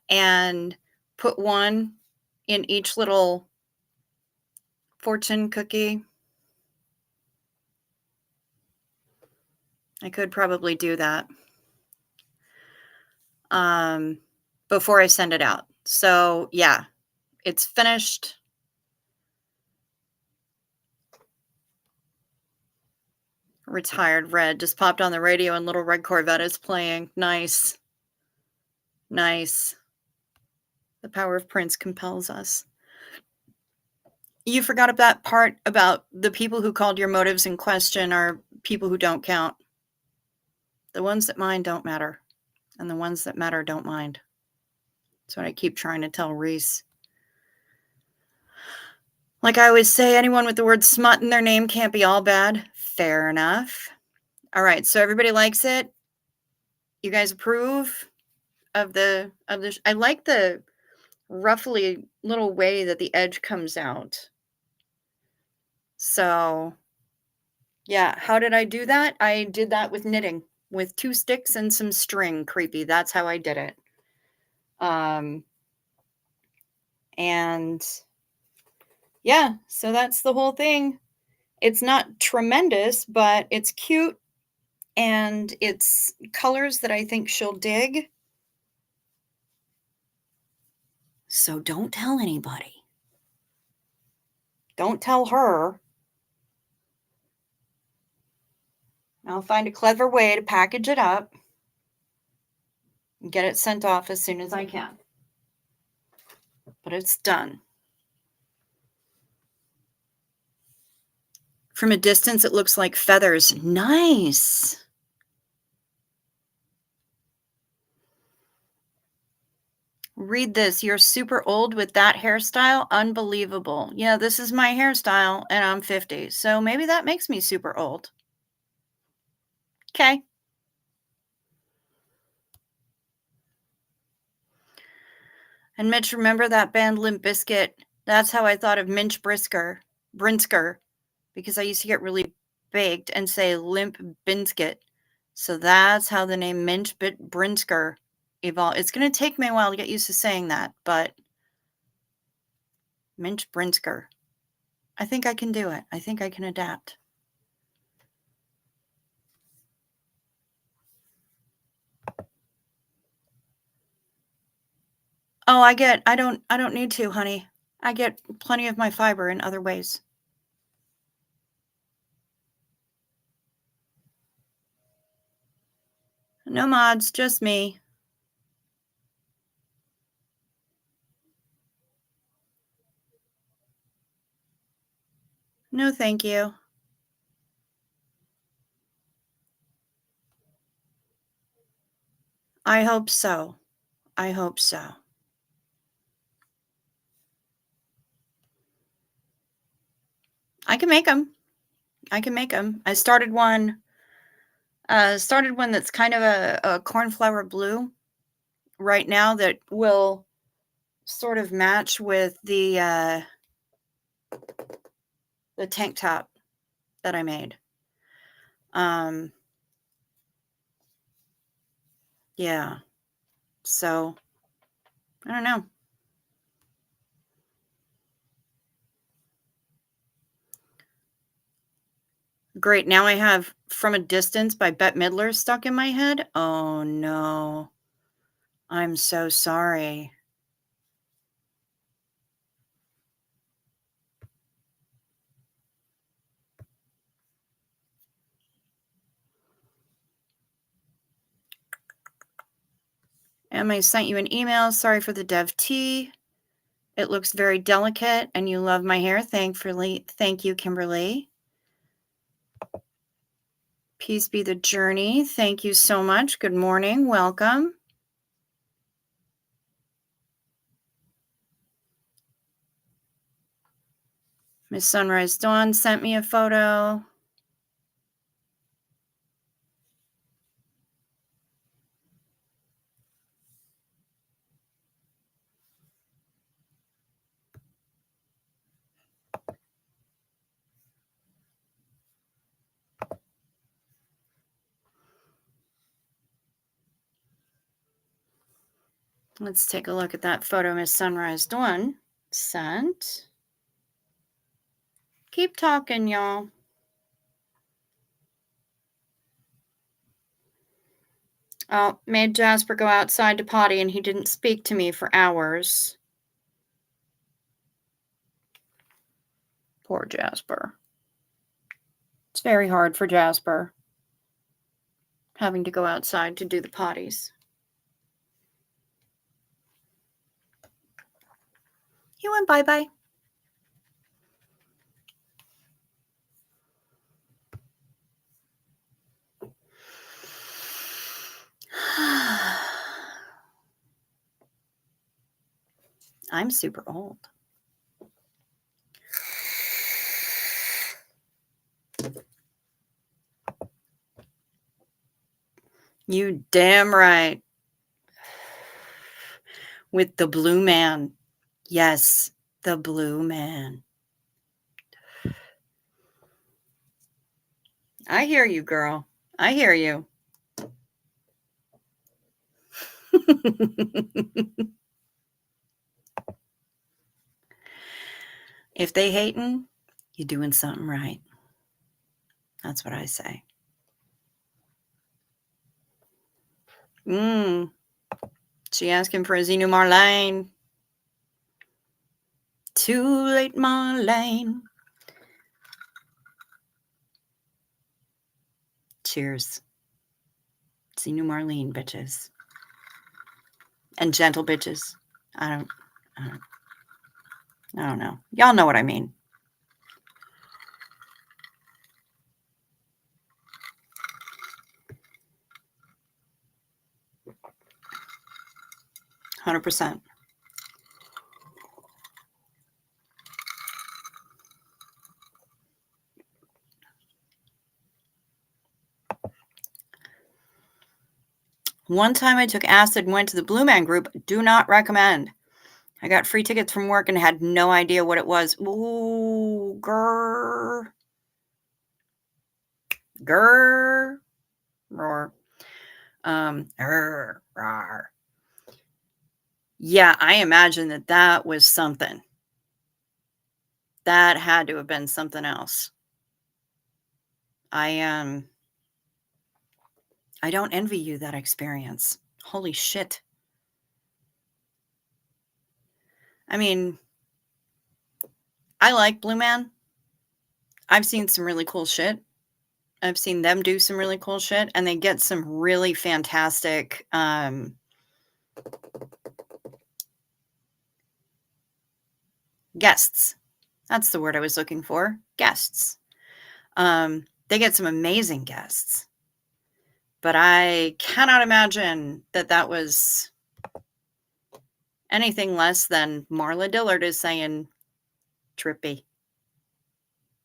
and put one in each little fortune cookie. I could probably do that before I send it out. So yeah, it's finished. Retired Red just popped on the radio and Little Red Corvette is playing. Nice. Nice. The power of Prince compels us. You forgot that part about the people who called your motives in question are people who don't count. The ones that mind don't matter, and the ones that matter don't mind. That's what I keep trying to tell Reese. Like I always say, anyone with the word smut in their name can't be all bad. Fair enough. All right, so everybody likes it. You guys approve of the I like the roughly little way that the edge comes out. So, yeah, how did I do that? I did that with knitting, with 2 sticks and some string, creepy. That's how I did it. Um, and yeah, so that's the whole thing. It's not tremendous, but it's cute and it's colors that I think she'll dig. So don't tell anybody. Don't tell her. I'll find a clever way to package it up and get it sent off as soon as I can. But it's done. From a distance, it looks like feathers. Nice. Read this. You're super old with that hairstyle. Unbelievable. Yeah, this is my hairstyle, and I'm 50. So maybe that makes me super old. Okay. And Mitch, remember that band Limp Bizkit? That's how I thought of Minch Brinsker, because I used to get really baked and say Limp Bizkit. So that's how the name Brinsker evolved. It's going to take me a while to get used to saying that, but Minch Brinsker. I think I can do it. I think I can adapt. Oh, I don't need to, honey. I get plenty of my fiber in other ways. No mods, just me. No, thank you. I hope so. I hope so. I can make them. I can make them. I started one that's kind of a cornflower blue right now that will sort of match with the tank top that I made. Yeah. So, I don't know. Great. Now I have From a Distance by Bette Midler stuck in my head. Oh no. I'm so sorry. Emma sent you an email. Sorry for the dev tea. It looks very delicate and you love my hair. Thankfully. Thank you, Kimberly. Peace be the journey. Thank you so much. Good morning. Welcome. Miss Sunrise Dawn sent me a photo. Let's take a look at that photo Miss Sunrise Dawn sent. Keep talking, y'all. Oh, made Jasper go outside to potty and he didn't speak to me for hours. Poor Jasper. It's very hard for Jasper having to go outside to do the potties. He went bye-bye. I'm super old. You damn right. With the blue man. Yes, the blue man. I hear you, girl. I hear you. If they hating, you're doing something right. That's what I say. Mm. She asking for a Xenu Marlene. Too late, Marlene. Cheers. Xenu Marlene, bitches. And gentle bitches. I don't, I don't, I don't know. Y'all know what I mean. %. One time I took acid and went to the Blue Man Group. Do not recommend. I got free tickets from work and had no idea what it was. Ooh, grrr. Grrr. Roar. Rawr. Yeah, I imagine that was something. That had to have been something else. I don't envy you that experience. Holy shit. I mean, I like Blue Man. I've seen some really cool shit. I've seen them do some really cool shit, and they get some really fantastic, guests. That's the word I was looking for, guests. They get some amazing guests, but I cannot imagine that was anything less than Marla Dillard is saying trippy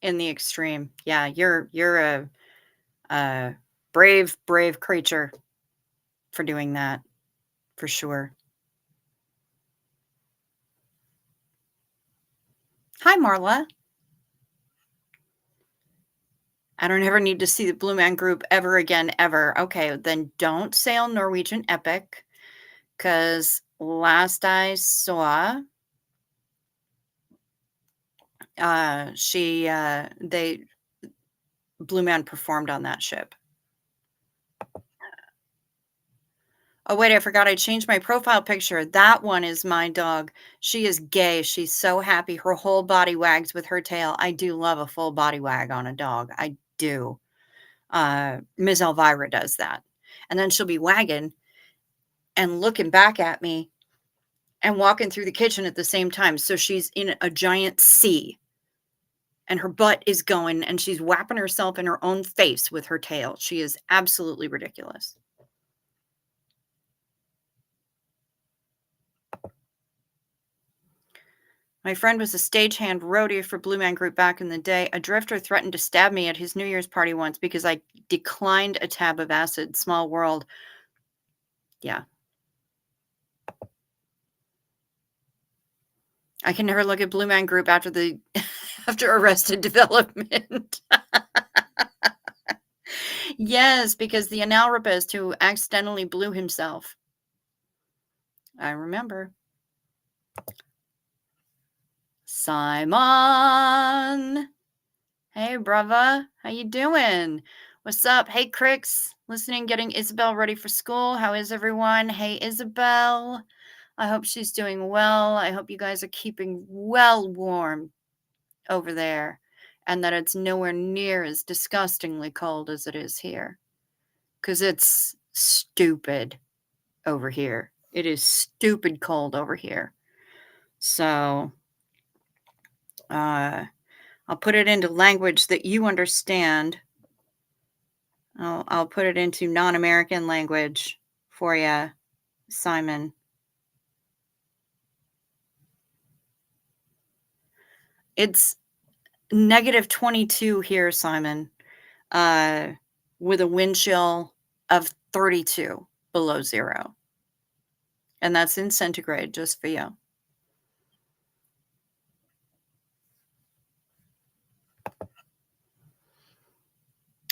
in the extreme. Yeah, you're a brave, brave creature for doing that, for sure. Hi, Marla. I don't ever need to see the Blue Man Group ever again, ever. Okay, then don't sail Norwegian Epic, because last I saw, they Blue Man performed on that ship. Oh, wait, I forgot I changed my profile picture. That one is my dog. She is gay. She's so happy. Her whole body wags with her tail. I do love a full body wag on a dog. I do. Ms. Elvira does that. And then she'll be wagging and looking back at me and walking through the kitchen at the same time. So she's in a giant C and her butt is going and she's whapping herself in her own face with her tail. She is absolutely ridiculous. My friend was a stagehand roadie for Blue Man Group back in the day. A drifter threatened to stab me at his New Year's party once because I declined a tab of acid. Small world. Yeah. I can never look at Blue Man Group after after Arrested Development. Yes, because the analrapist who accidentally blew himself. I remember. Simon. Hey, brother. How you doing? What's up? Hey, Crix. Listening, getting Isabel ready for school. How is everyone? Hey, Isabel. I hope she's doing well. I hope you guys are keeping well warm over there and that it's nowhere near as disgustingly cold as it is here. Because it's stupid over here. It is stupid cold over here. So, I'll put it into language that you understand. I'll put it into non-American language for you, Simon. It's -22 here, Simon, with a wind chill of 32 below zero. And that's in centigrade, just for you.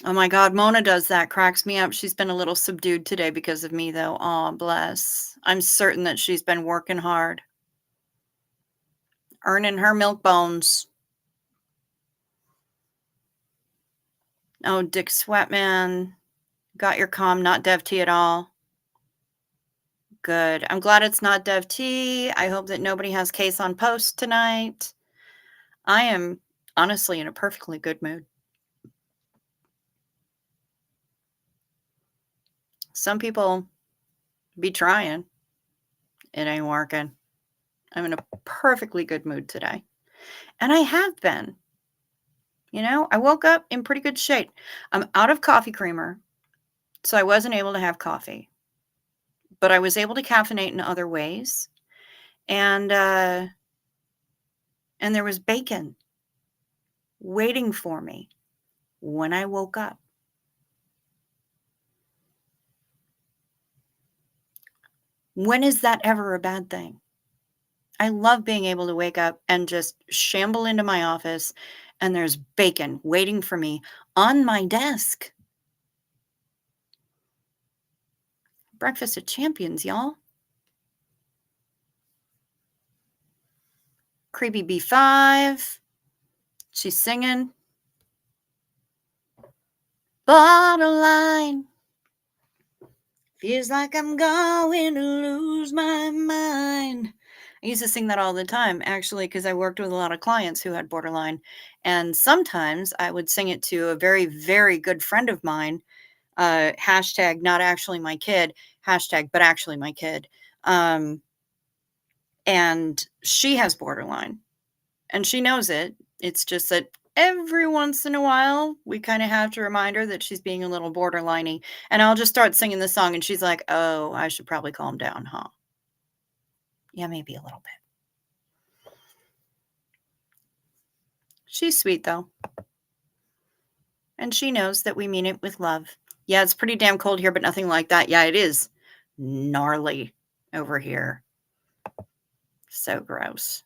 Oh my God, Mona does that, cracks me up. She's been a little subdued today because of me, though. Aw, bless. I'm certain that she's been working hard, earning her milk bones. Oh, Dick Sweatman, got your comm, not Dev T at all. Good. I'm glad it's not Dev T. I hope that nobody has case on post tonight. I am honestly in a perfectly good mood. Some people be trying. It ain't working. I'm in a perfectly good mood today. And I have been. You know, I woke up in pretty good shape. I'm out of coffee creamer, so I wasn't able to have coffee. But I was able to caffeinate in other ways. And there was bacon waiting for me when I woke up. When is that ever a bad thing? I love being able to wake up and just shamble into my office and there's bacon waiting for me on my desk. Breakfast of champions, y'all. Creepy B5. She's singing. Bottom line. Feels like I'm going to lose my mind. I used to sing that all the time, actually, because I worked with a lot of clients who had borderline. And sometimes I would sing it to a very, very good friend of mine. Hashtag not actually my kid. Hashtag but actually my kid. And she has borderline. And she knows it. It's just that every once in a while, we kind of have to remind her that she's being a little borderliney. And I'll just start singing the song, and she's like, oh, I should probably calm down, huh? Yeah, maybe a little bit. She's sweet, though. And she knows that we mean it with love. Yeah, it's pretty damn cold here, but nothing like that. Yeah, it is gnarly over here. So gross.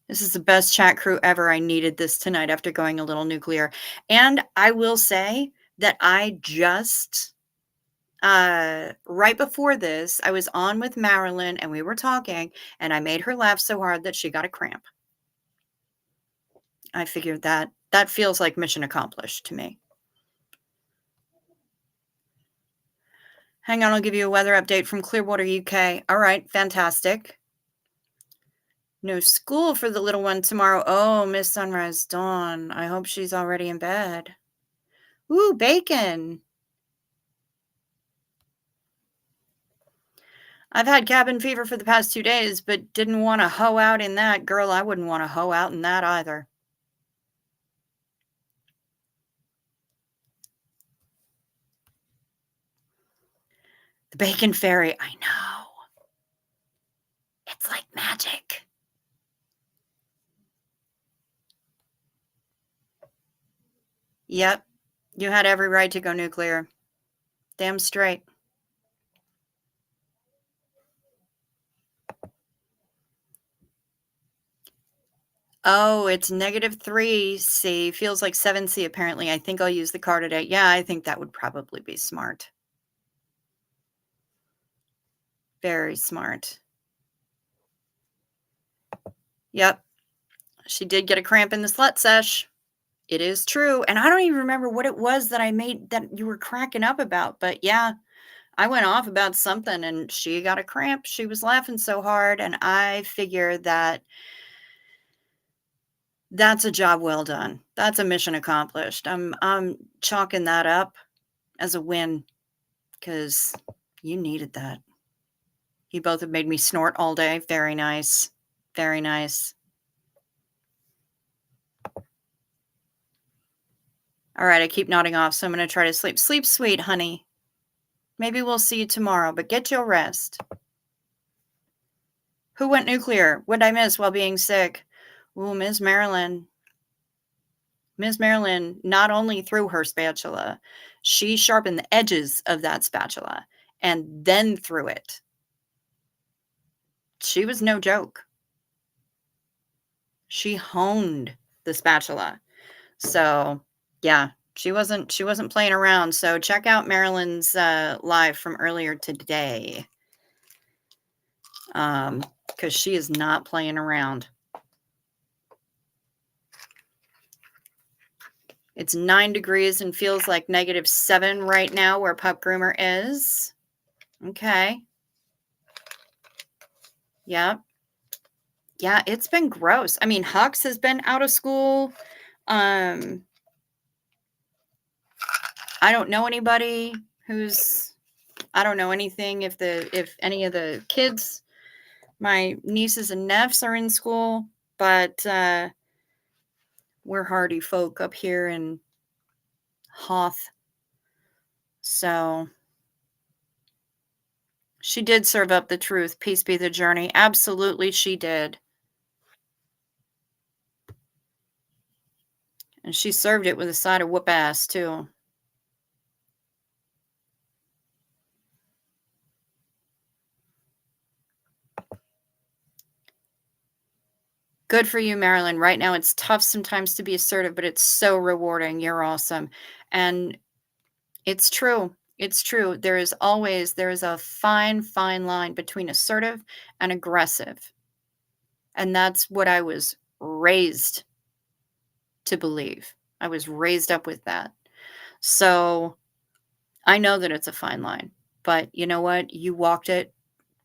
This is the best chat crew ever. I needed this tonight after going a little nuclear. And I will say that I just, right before this, I was on with Marilyn and we were talking and I made her laugh so hard that she got a cramp. I figured that feels like mission accomplished to me. Hang on, I'll give you a weather update from Clearwater, UK. All right, fantastic. No school for the little one tomorrow. Oh, Miss Sunrise Dawn. I hope she's already in bed. Ooh, bacon. I've had cabin fever for the past 2 days, but didn't want to hoe out in that. Girl, I wouldn't want to hoe out in that either. The bacon fairy. I know. It's like magic. Yep. You had every right to go nuclear. Damn straight. Oh, it's -3C. Feels like 7C apparently. I think I'll use the car today. Yeah, I think that would probably be smart. Very smart. Yep. She did get a cramp in the slut sesh. It is true. And I don't even remember what it was that I made that you were cracking up about. But yeah, I went off about something and she got a cramp. She was laughing so hard. And I figure that that's a job well done. That's a mission accomplished. I'm chalking that up as a win because you needed that. You both have made me snort all day. Very nice. Very nice. All right, I keep nodding off, so I'm going to try to sleep. Sleep sweet, honey. Maybe we'll see you tomorrow, but get your rest. Who went nuclear? What did I miss while being sick? Ooh, Ms. Marilyn. Miss Marilyn not only threw her spatula, she sharpened the edges of that spatula and then threw it. She was no joke. She honed the spatula. So, yeah, she wasn't playing around. So check out Marilyn's live from earlier today. Because she is not playing around. It's 9 degrees and feels like -7 right now where Pup Groomer is. Okay. Yep. Yeah, it's been gross. I mean, Hux has been out of school. I don't know anybody I don't know anything if any of the kids, my nieces and nephews are in school, but we're hardy folk up here in Hoth. So she did serve up the truth. Peace be the journey. Absolutely, she did. And she served it with a side of whoop ass, too. Good for you, Marilyn. Right now, it's tough sometimes to be assertive, but it's so rewarding. You're awesome. And it's true. It's true. There is a fine, fine line between assertive and aggressive. And that's what I was raised to believe. I was raised up with that. So I know that it's a fine line, but you know what? You walked it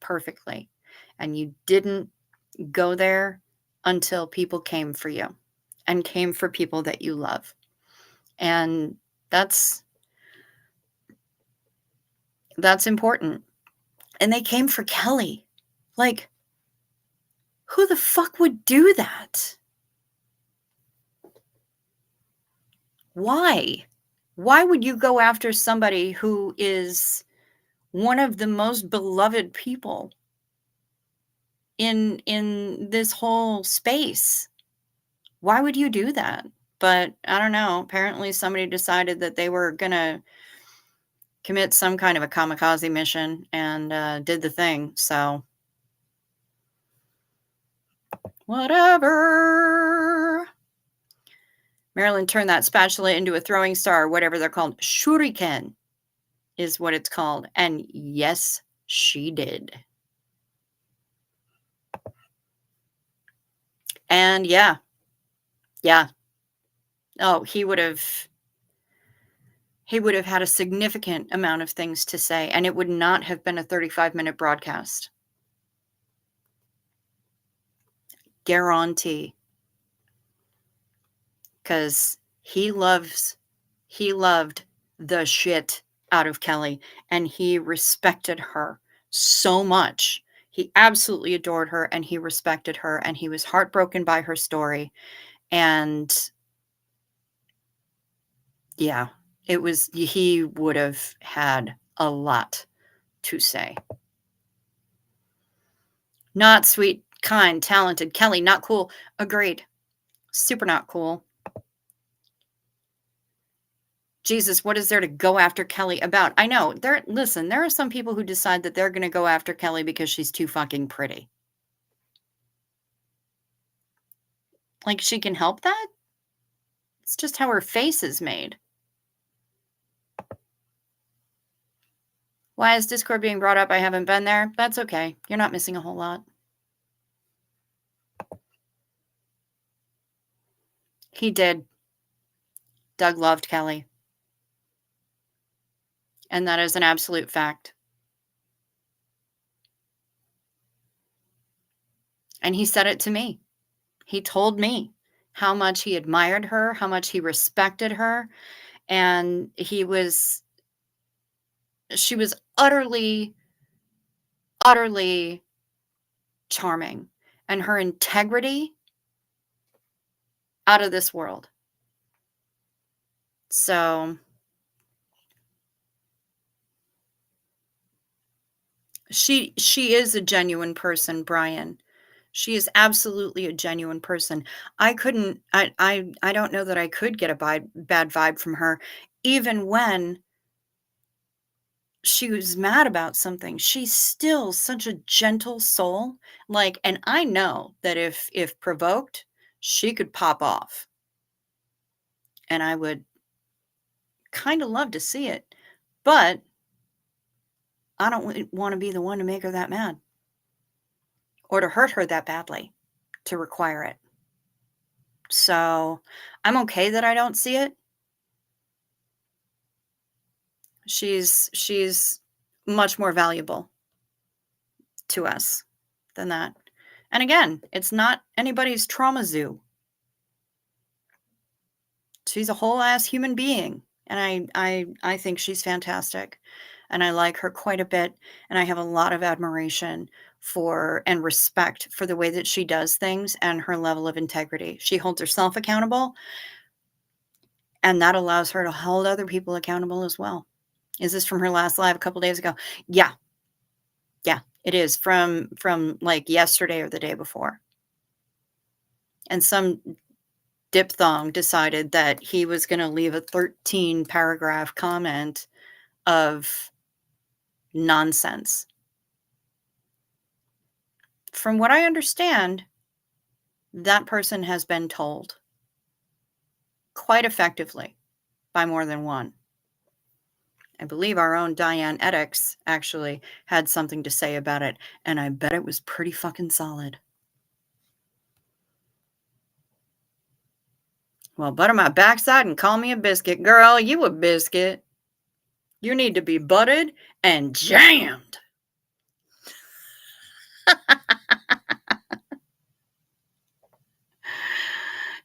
perfectly, and you didn't go there until people came for you and came for people that you love. And that's important. And they came for Kelly. Like, who the fuck would do that? Why? Why would you go after somebody who is one of the most beloved people in this whole space? Why would you do that? But I don't know. Apparently somebody decided that they were going to commit some kind of a kamikaze mission and did the thing. So whatever. Marilyn turned that spatula into a throwing star, whatever they're called. Shuriken is what it's called. And yes, she did. And yeah. Oh, he would have had a significant amount of things to say, and it would not have been a 35-minute broadcast. Guarantee. Because he loved the shit out of Kelly, and he respected her so much. He absolutely adored her, and he respected her, and he was heartbroken by her story. And yeah, he would have had a lot to say. Not sweet, kind, talented. Kelly, not cool. Agreed. Super not cool. Jesus, what is there to go after Kelly about? I know. Listen, there are some people who decide that they're going to go after Kelly because she's too fucking pretty. Like, she can help that? It's just how her face is made. Why is Discord being brought up? I haven't been there. That's okay. You're not missing a whole lot. He did. Doug loved Kelly. And that is an absolute fact. And he said it to me. He told me how much he admired her, how much he respected her, and she was utterly, utterly charming. And her integrity, out of this world. So she is a genuine person, Brian. She is absolutely a genuine person. I don't know that I could get a bad vibe from her even when she was mad about something. She's still such a gentle soul. Like, and I know that if provoked, she could pop off. And I would kind of love to see it. But I don't want to be the one to make her that mad or to hurt her that badly to require it. So, I'm okay that I don't see it. She's much more valuable to us than that. And again, it's not anybody's trauma zoo. She's a whole ass human being, and I think she's fantastic, and I like her quite a bit, and I have a lot of admiration for and respect for the way that she does things and her level of integrity. She holds herself accountable, and that allows her to hold other people accountable as well. Is this from her last live a couple days ago? Yeah. Yeah, it is from, like, yesterday or the day before. And some diphthong decided that he was gonna leave a 13-paragraph comment of nonsense. From what I understand, that person has been told quite effectively by more than one. I believe our own Diane Eddix actually had something to say about it, and I bet it was pretty fucking solid. Well, butter my backside and call me a biscuit. Girl, you a biscuit. You need to be buttered and jammed.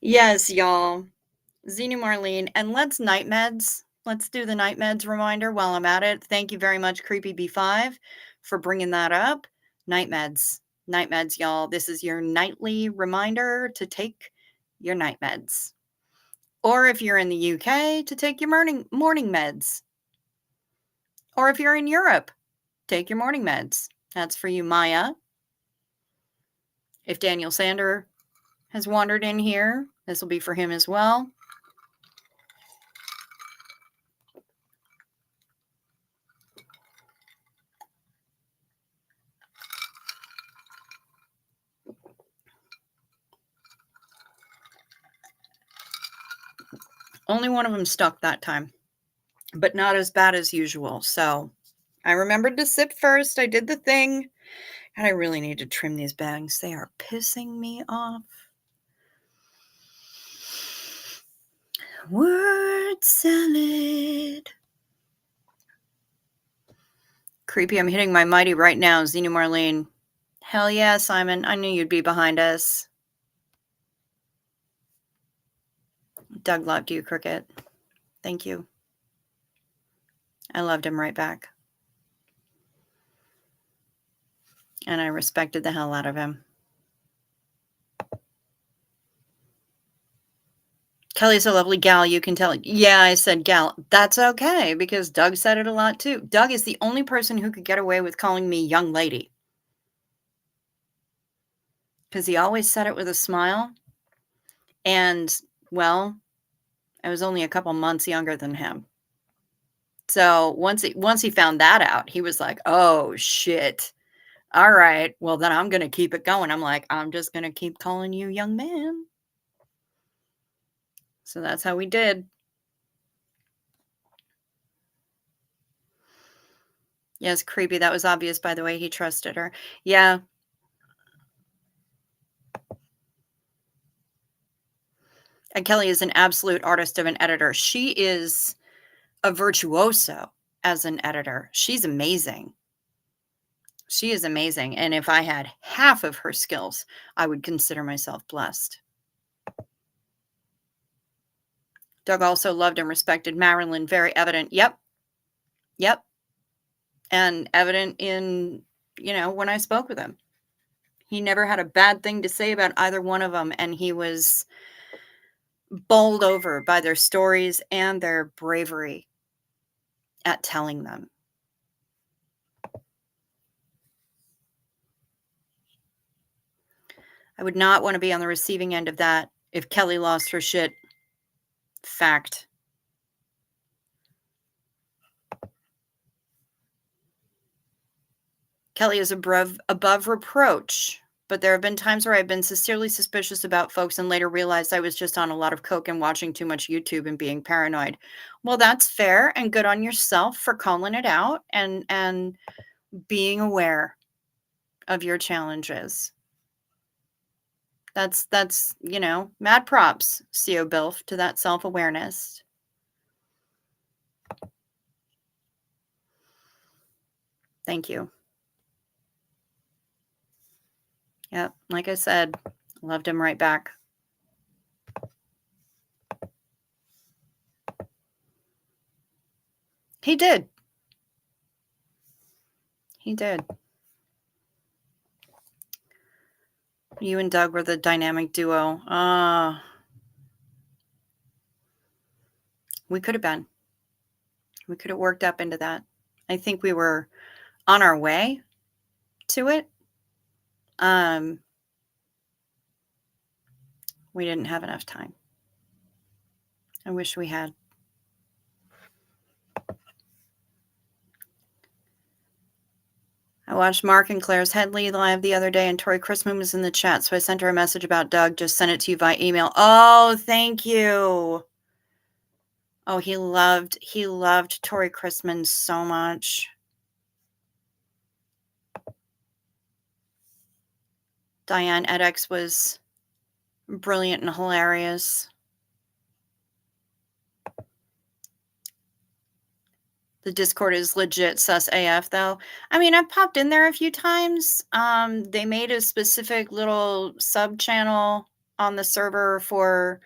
Yes, y'all. Xenu Marlene. And let's night meds. Let's do the night meds reminder while I'm at it. Thank you very much, Creepy B5, for bringing that up. Night meds. Night meds, y'all. This is your nightly reminder to take your night meds. Or if you're in the UK, to take your morning meds. Or if you're in Europe, take your morning meds. That's for you, Maya. If Daniel Sander has wandered in here, this will be for him as well. Only one of them stuck that time, but not as bad as usual. So I remembered to sip first. I did the thing, and I really need to trim these bangs. They are pissing me off. Word salad. Creepy, I'm hitting my mighty right now, Xenu Marlene. Hell yeah, Simon. I knew you'd be behind us. Doug loved you, Cricket. Thank you. I loved him right back. And I respected the hell out of him. Kelly's a lovely gal, you can tell. Yeah, I said gal. That's okay, because Doug said it a lot too. Doug is the only person who could get away with calling me young lady. Because he always said it with a smile. And, well, I was only a couple months younger than him. So once he found that out, he was like, oh, shit. All right, well, then I'm going to keep it going. I'm like, I'm just going to keep calling you young man. So that's how we did. Yes, creepy. That was obvious by the way he trusted her. Yeah. And Kelly is an absolute artist of an editor. She is a virtuoso as an editor. She's amazing. She is amazing. And if I had half of her skills, I would consider myself blessed. Doug also loved and respected Marilyn. Very evident. Yep. Yep. And evident in, when I spoke with him. He never had a bad thing to say about either one of them. And he was bowled over by their stories and their bravery at telling them. I would not want to be on the receiving end of that if Kelly lost her shit. Fact. Kelly is above reproach, but there have been times where I've been sincerely suspicious about folks and later realized I was just on a lot of coke and watching too much YouTube and being paranoid. Well, that's fair and good on yourself for calling it out and being aware of your challenges. That's, mad props, CO Bilf, to that self-awareness. Thank you. Yep, like I said, loved him right back. He did. He did. You and Doug were the dynamic duo. We could have been. We could have worked up into that. I think we were on our way to it. We didn't have enough time. I wish we had. I watched Mark and Claire's Headley live the other day, and Tori Christman was in the chat, so I sent her a message about Doug. Just sent it to you via email. Oh, thank you. Oh, he loved Tori Christman so much. Diane edX was brilliant and hilarious. The Discord is legit sus AF, though. I mean, I've popped in there a few times. They made a specific little sub-channel on the server for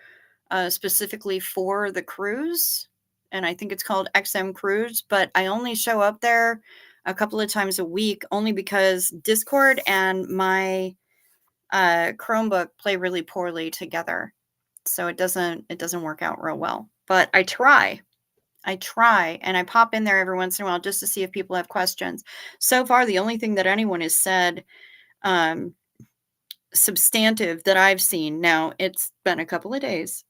specifically for the cruise, and I think it's called XM Cruise, but I only show up there a couple of times a week only because Discord and my Chromebook play really poorly together. So it doesn't work out real well. But I try and I pop in there every once in a while just to see if people have questions. So far, the only thing that anyone has said substantive that I've seen, now it's been a couple of days,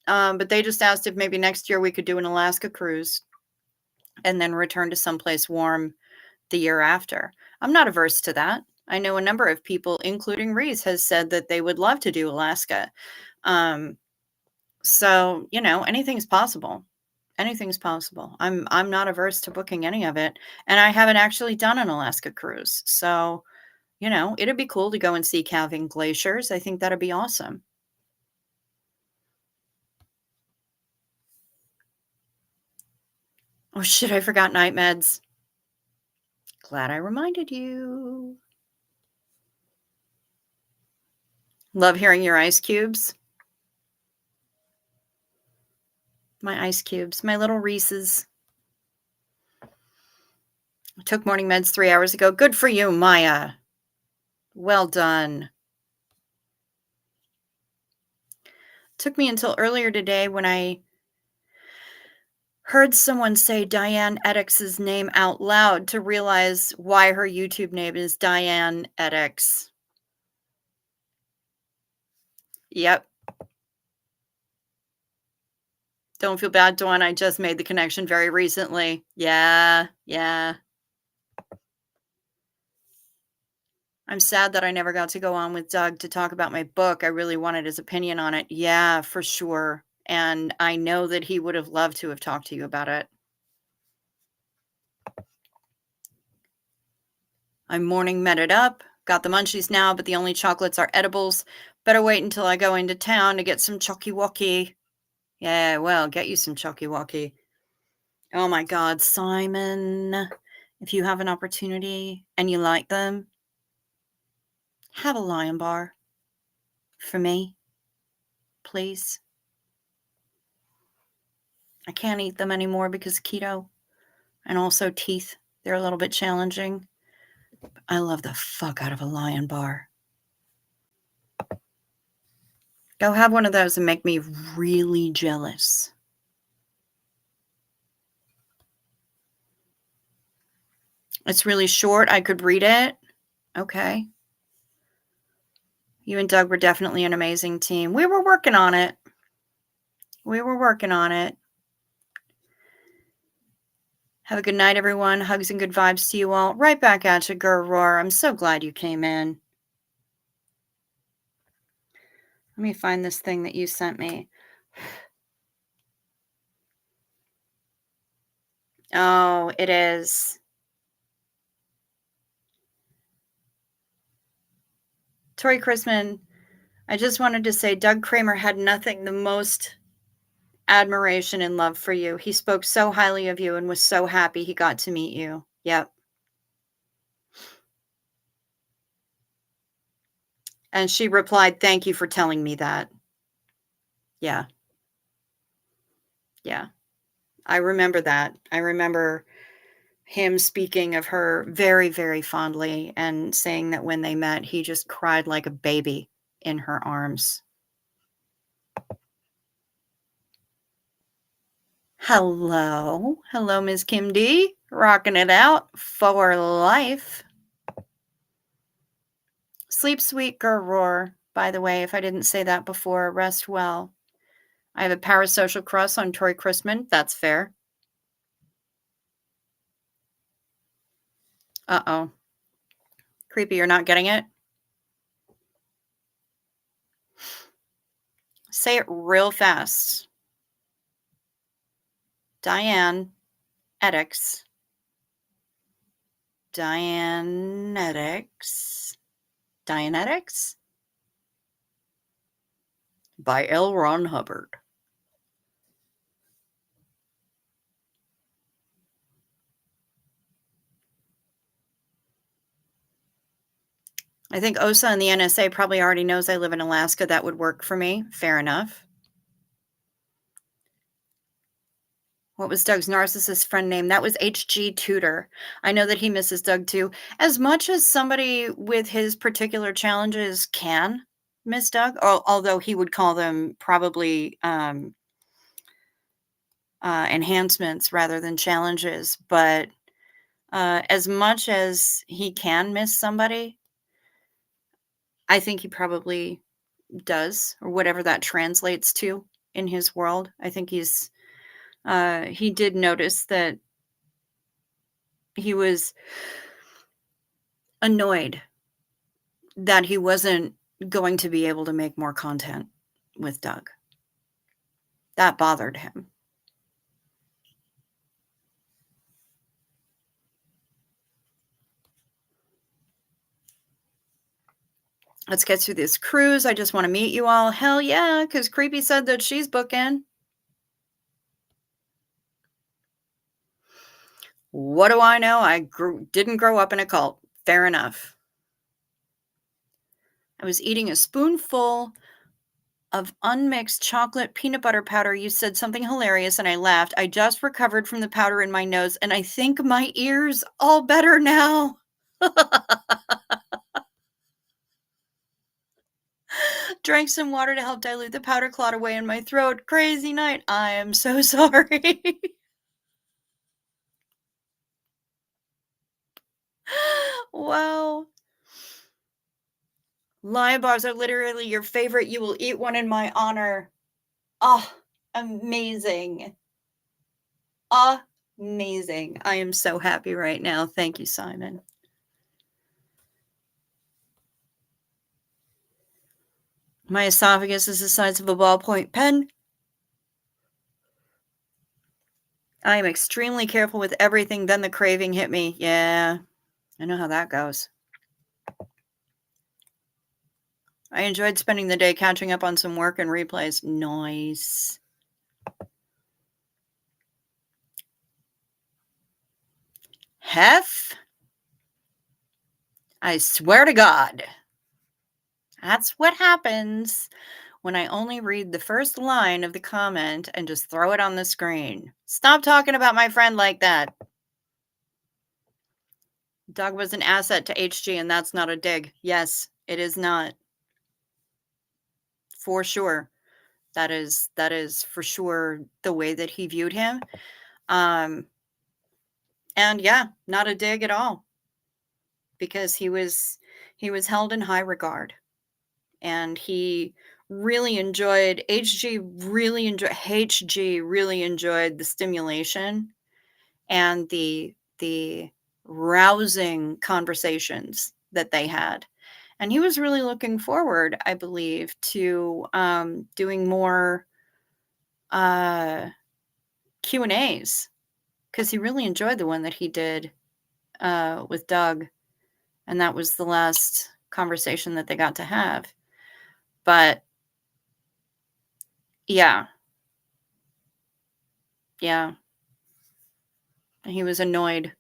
but they just asked if maybe next year we could do an Alaska cruise and then return to someplace warm the year after. I'm not averse to that. I know a number of people, including Reese, has said that they would love to do Alaska. So, anything's possible. Anything's possible. I'm not averse to booking any of it. And I haven't actually done an Alaska cruise. So, it'd be cool to go and see calving glaciers. I think that'd be awesome. Oh shit, I forgot night meds. Glad I reminded you. Love hearing your ice cubes. My ice cubes, my little Reese's. I took morning meds 3 hours ago. Good for you, Maya. Well done. Took me until earlier today when I heard someone say Diane edX's name out loud to realize why her YouTube name is Diane edX. Yep. Don't feel bad, Dawn. I just made the connection very recently. Yeah. I'm sad that I never got to go on with Doug to talk about my book. I really wanted his opinion on it. Yeah, for sure. And I know that he would have loved to have talked to you about it. I'm morning meted up. Got the munchies now, but the only chocolates are edibles. Better wait until I go into town to get some chocky wocky. Yeah, well, get you some chocky wocky. Oh my God, Simon. If you have an opportunity and you like them, have a Lion Bar for me, please. I can't eat them anymore because keto and also teeth. They're a little bit challenging. I love the fuck out of a Lion Bar. Go have one of those and make me really jealous. It's really short. I could read it. Okay. You and Doug were definitely an amazing team. We were working on it. We were working on it. Have a good night, everyone. Hugs and good vibes to you all. Right back at you, Roar. I'm so glad you came in. Let me find this thing that you sent me. Oh, it is. Tori Chrisman, I just wanted to say Doug Kramer had nothing the most admiration and love for you. He spoke so highly of you and was so happy he got to meet you. Yep. And she replied, "Thank you for telling me that." Yeah. Yeah. I remember that. I remember him speaking of her very, very fondly and saying that when they met, he just cried like a baby in her arms. Hello. Hello, Ms. Kim D. Rocking it out for life. Sleep sweet, Roar. By the way, if I didn't say that before, rest well. I have a parasocial crush on Tori Chrisman. That's fair. Uh-oh. Creepy, you're not getting it? Say it real fast. Dianetics. Dianetics. Dianetics? By L. Ron Hubbard. I think OSA and the NSA probably already knows I live in Alaska. That would work for me. Fair enough. What was Doug's narcissist friend name? That was HG Tudor. I know that he misses Doug too. As much as somebody with his particular challenges can miss Doug, although he would call them probably enhancements rather than challenges. But as much as he can miss somebody, I think he probably does, or whatever that translates to in his world. I think he did notice that he was annoyed that he wasn't going to be able to make more content with Doug. That bothered him. Let's get through this cruise. I just want to meet you all. Hell yeah, because Creepy said that she's booking. What do I know? I didn't grow up in a cult. Fair enough. I was eating a spoonful of unmixed chocolate peanut butter powder. You said something hilarious and I laughed. I just recovered from the powder in my nose and I think my ears all better now. Drank some water to help dilute the powder clot away in my throat. Crazy night. I am so sorry. Wow. Lion bars are literally your favorite. You will eat one in my honor. Oh, amazing. Amazing. I am so happy right now. Thank you, Simon. My esophagus is the size of a ballpoint pen. I am extremely careful with everything. Then the craving hit me. Yeah, I know how that goes. I enjoyed spending the day catching up on some work and replays. Nice. Hef? I swear to God. That's what happens when I only read the first line of the comment and just throw it on the screen. Stop talking about my friend like that. Doug was an asset to HG, and that's not a dig. Yes, it is not. For sure. That is for sure the way that he viewed him. And yeah, not a dig at all. Because he was held in high regard. and he really enjoyed HG really enjoyed the stimulation and the rousing conversations that they had. And he was really looking forward, I believe, to doing more Q&As because he really enjoyed the one that he did with Doug, and that was the last conversation that they got to have. But yeah, yeah, he was annoyed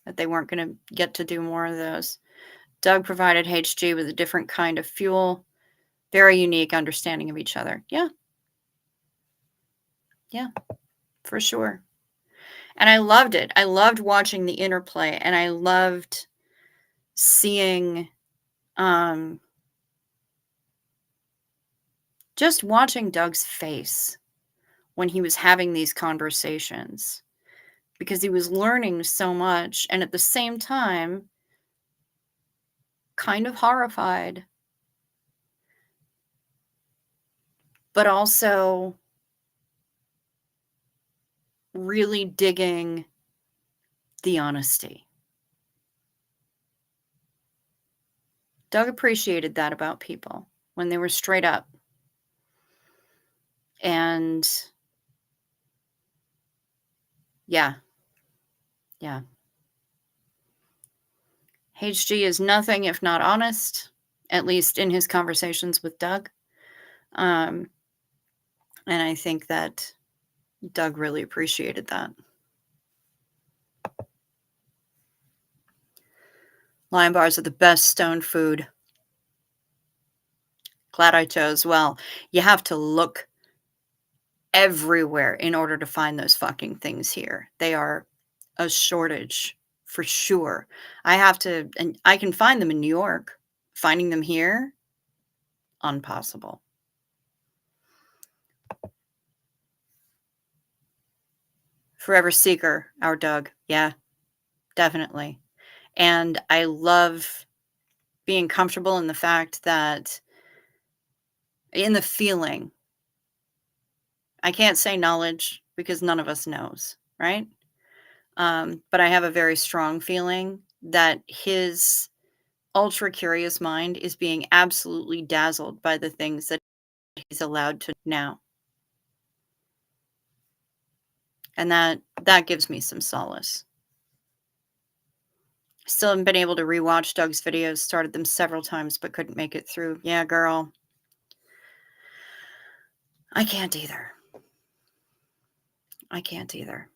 that they weren't going to get to do more of those. Doug provided HG with a different kind of fuel, very unique understanding of each other. Yeah, yeah, for sure. And I loved it. I loved watching the interplay, and I loved seeing just watching Doug's face when he was having these conversations because he was learning so much and at the same time kind of horrified, but also really digging the honesty. Doug appreciated that about people when they were straight up. And yeah, yeah. HG is nothing if not honest, at least in his conversations with Doug. And I think that Doug really appreciated that. Lion bars are the best stone food. Glad I chose. Well, you have to look everywhere in order to find those fucking things here. They are a shortage for sure. And I can find them in New York. Finding them here, impossible. Forever Seeker, our Doug. Yeah, definitely. And I love being comfortable in the fact that in the feeling, I can't say knowledge because none of us knows, right? But I have a very strong feeling that his ultra curious mind is being absolutely dazzled by the things that he's allowed to now. And that gives me some solace. Still haven't been able to rewatch Doug's videos, started them several times, but couldn't make it through. Yeah, girl. I can't either. I can't either.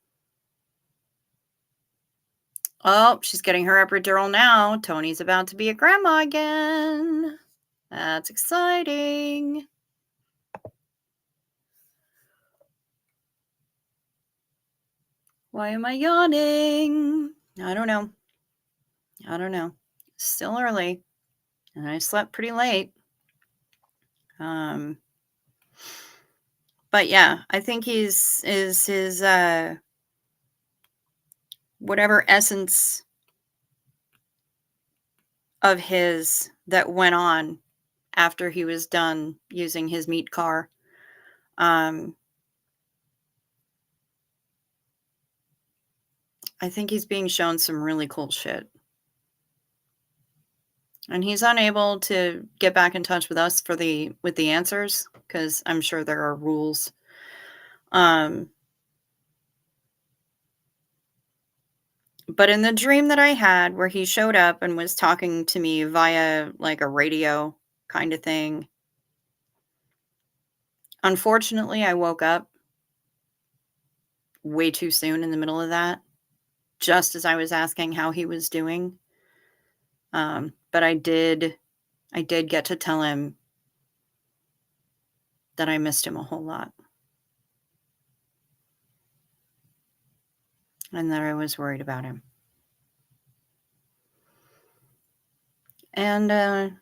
Oh, she's getting her epidural now. Tony's about to be a grandma again. That's exciting. Why am I yawning? I don't know. I don't know. Still early, and I slept pretty late. But yeah, I think his whatever essence of his that went on after he was done using his meat car. I think he's being shown some really cool shit. And he's unable to get back in touch with us with the answers because I'm sure there are rules. But in the dream that I had where he showed up and was talking to me via like a radio kind of thing, unfortunately, I woke up way too soon in the middle of that, just as I was asking how he was doing. But I did get to tell him that I missed him a whole lot. And that I was worried about him. And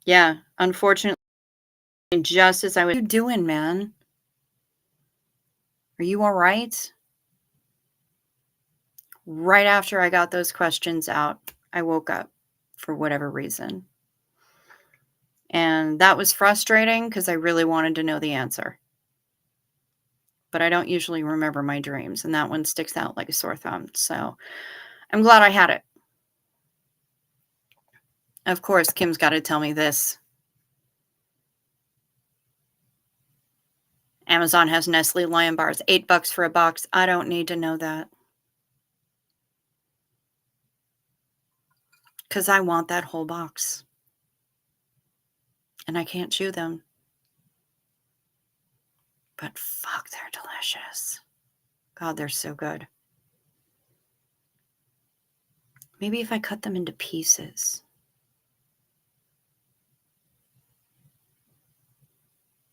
yeah, unfortunately, just as I was, what are you doing, man? Are you all right? Right after I got those questions out, I woke up. for whatever reason. And that was frustrating because I really wanted to know the answer. But I don't usually remember my dreams, and that one sticks out like a sore thumb. So I'm glad I had it. Of course, Kim's got to tell me this. Amazon has Nestle Lion bars, $8 for a box. I don't need to know that. Because I want that whole box. And I can't chew them. But fuck, they're delicious. God, they're so good. Maybe if I cut them into pieces.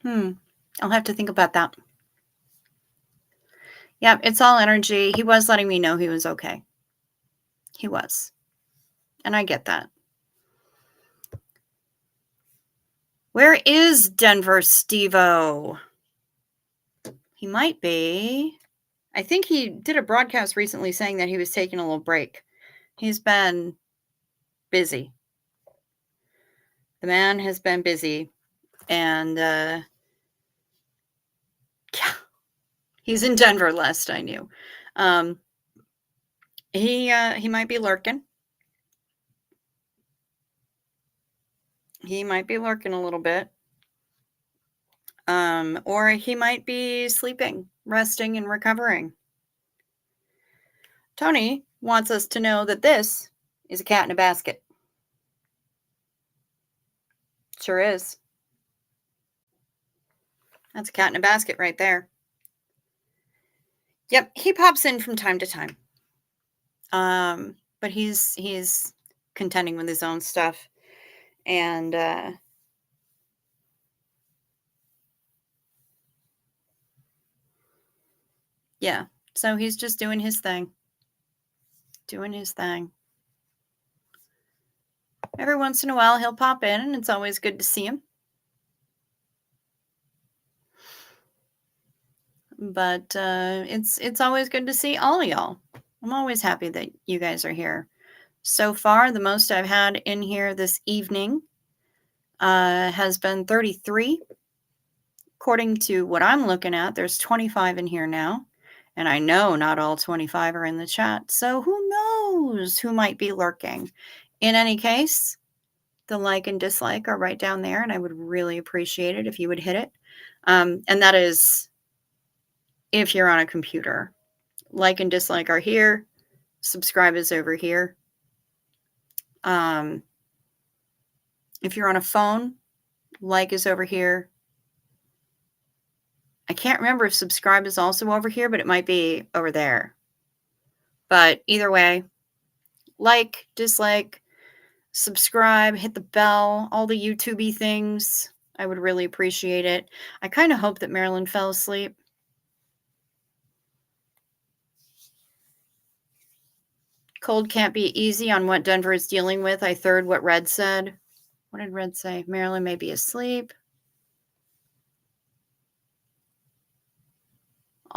I'll have to think about that. Yeah, it's all energy. He was letting me know he was okay. He was. And I get that. Where is Denver Steve-O? He might be. I think he did a broadcast recently saying that he was taking a little break. He's been busy. The man has been busy. And yeah, he's in Denver last I knew. He might be lurking. He might be lurking a little bit. Or he might be sleeping, resting, and recovering. Tony wants us to know that this is a cat in a basket. Sure is. That's a cat in a basket right there. Yep, he pops in from time to time. But he's contending with his own stuff. And yeah, so he's just doing his thing. Doing his thing. Every once in a while he'll pop in, and it's always good to see him. But it's always good to see all of y'all. I'm always happy that you guys are here. So far, the most I've had in here this evening has been 33. According to what I'm looking at, there's 25 in here now. And I know not all 25 are in the chat. So who knows who might be lurking? In any case, the like and dislike are right down there. And I would really appreciate it if you would hit it. And that is if you're on a computer. Like and dislike are here. Subscribe is over here. If you're on a phone, like is over here. I can't remember if subscribe is also over here, but it might be over there. But either way, like, dislike, subscribe, hit the bell, all the YouTube-y things. I would really appreciate it. I kind of hope that Marilyn fell asleep. Cold can't be easy on what Denver is dealing with. I third what Red said. What did Red say? Marilyn may be asleep.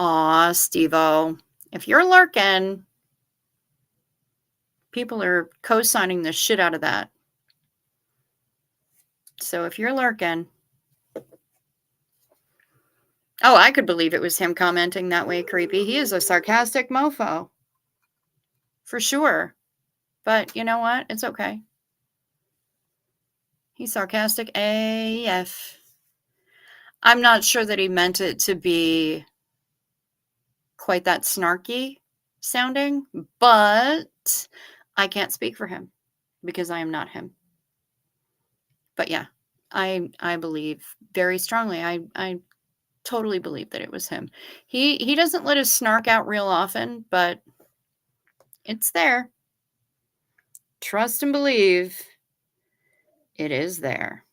Aw, Steve-O. If you're lurking, people are co-signing the shit out of that. So if you're lurking... Oh, I could believe it was him commenting that way, creepy. He is a sarcastic mofo. For sure. But you know what? It's okay. He's sarcastic AF. I'm not sure that he meant it to be quite that snarky sounding, but I can't speak for him because I am not him. But yeah, I believe very strongly. I totally believe that it was him. He doesn't let his snark out real often, but it's there. Trust and believe it is there.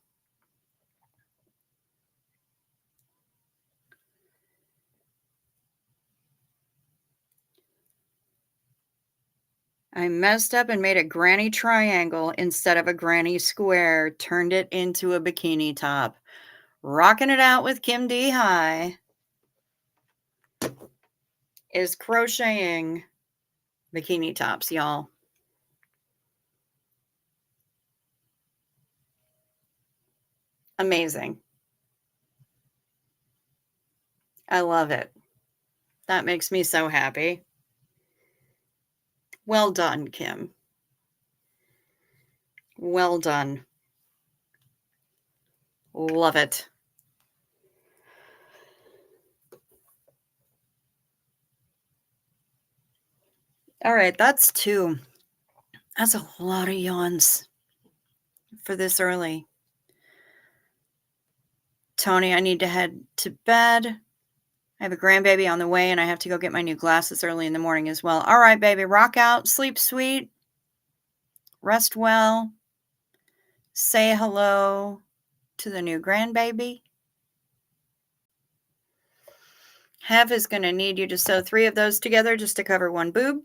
I messed up and made a granny triangle instead of a granny square. Turned it into a bikini top. Rocking it out with Kim D. High is crocheting bikini tops, y'all. Amazing. I love it. That makes me so happy. Well done, Kim. Well done. Love it. All right, that's 2. That's a lot of yawns for this early. Tony, I need to head to bed. I have a grandbaby on the way, and I have to go get my new glasses early in the morning as well. All right, baby, rock out, sleep sweet, rest well, say hello to the new grandbaby. Hev is going to need you to sew 3 of those together just to cover 1 boob.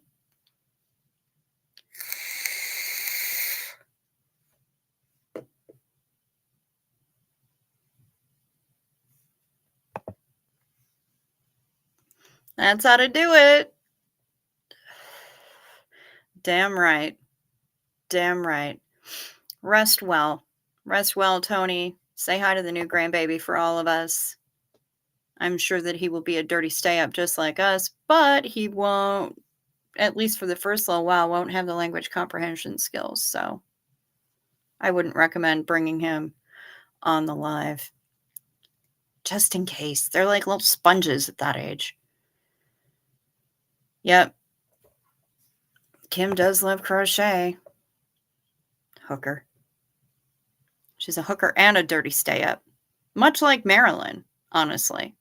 That's how to do it. Damn right. Damn right. Rest well. Rest well, Tony. Say hi to the new grandbaby for all of us. I'm sure that he will be a dirty stay up just like us, but he won't, at least for the first little while, won't have the language comprehension skills. So I wouldn't recommend bringing him on the live just in case. They're like little sponges at that age. Yep. Kim does love crochet. Hooker. She's a hooker and a dirty stay up. Much like Marilyn, honestly.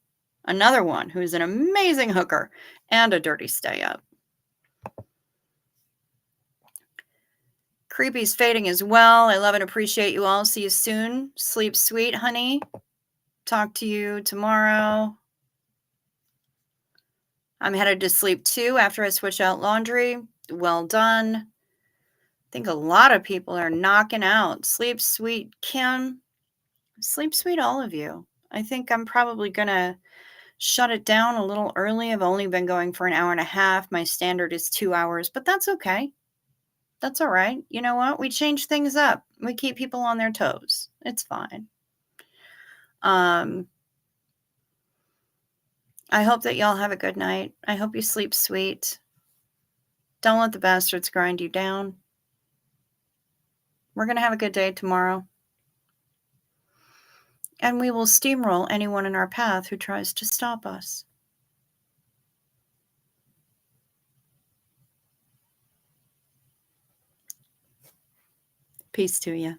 Another one who's an amazing hooker and a dirty stay up. Creepy's fading as well. I love and appreciate you all. See you soon. Sleep sweet, honey. Talk to you tomorrow. I'm headed to sleep too after I switch out laundry. Well done. I think a lot of people are knocking out. Sleep sweet, Kim. Sleep sweet, all of you. I think I'm probably going to shut it down a little early. I've only been going for an hour and a half. My standard is 2 hours, but that's okay. That's all right. You know what? We change things up. We keep people on their toes. It's fine. I hope that y'all have a good night. I hope you sleep sweet. Don't let the bastards grind you down. We're going to have a good day tomorrow. And we will steamroll anyone in our path who tries to stop us. Peace to you.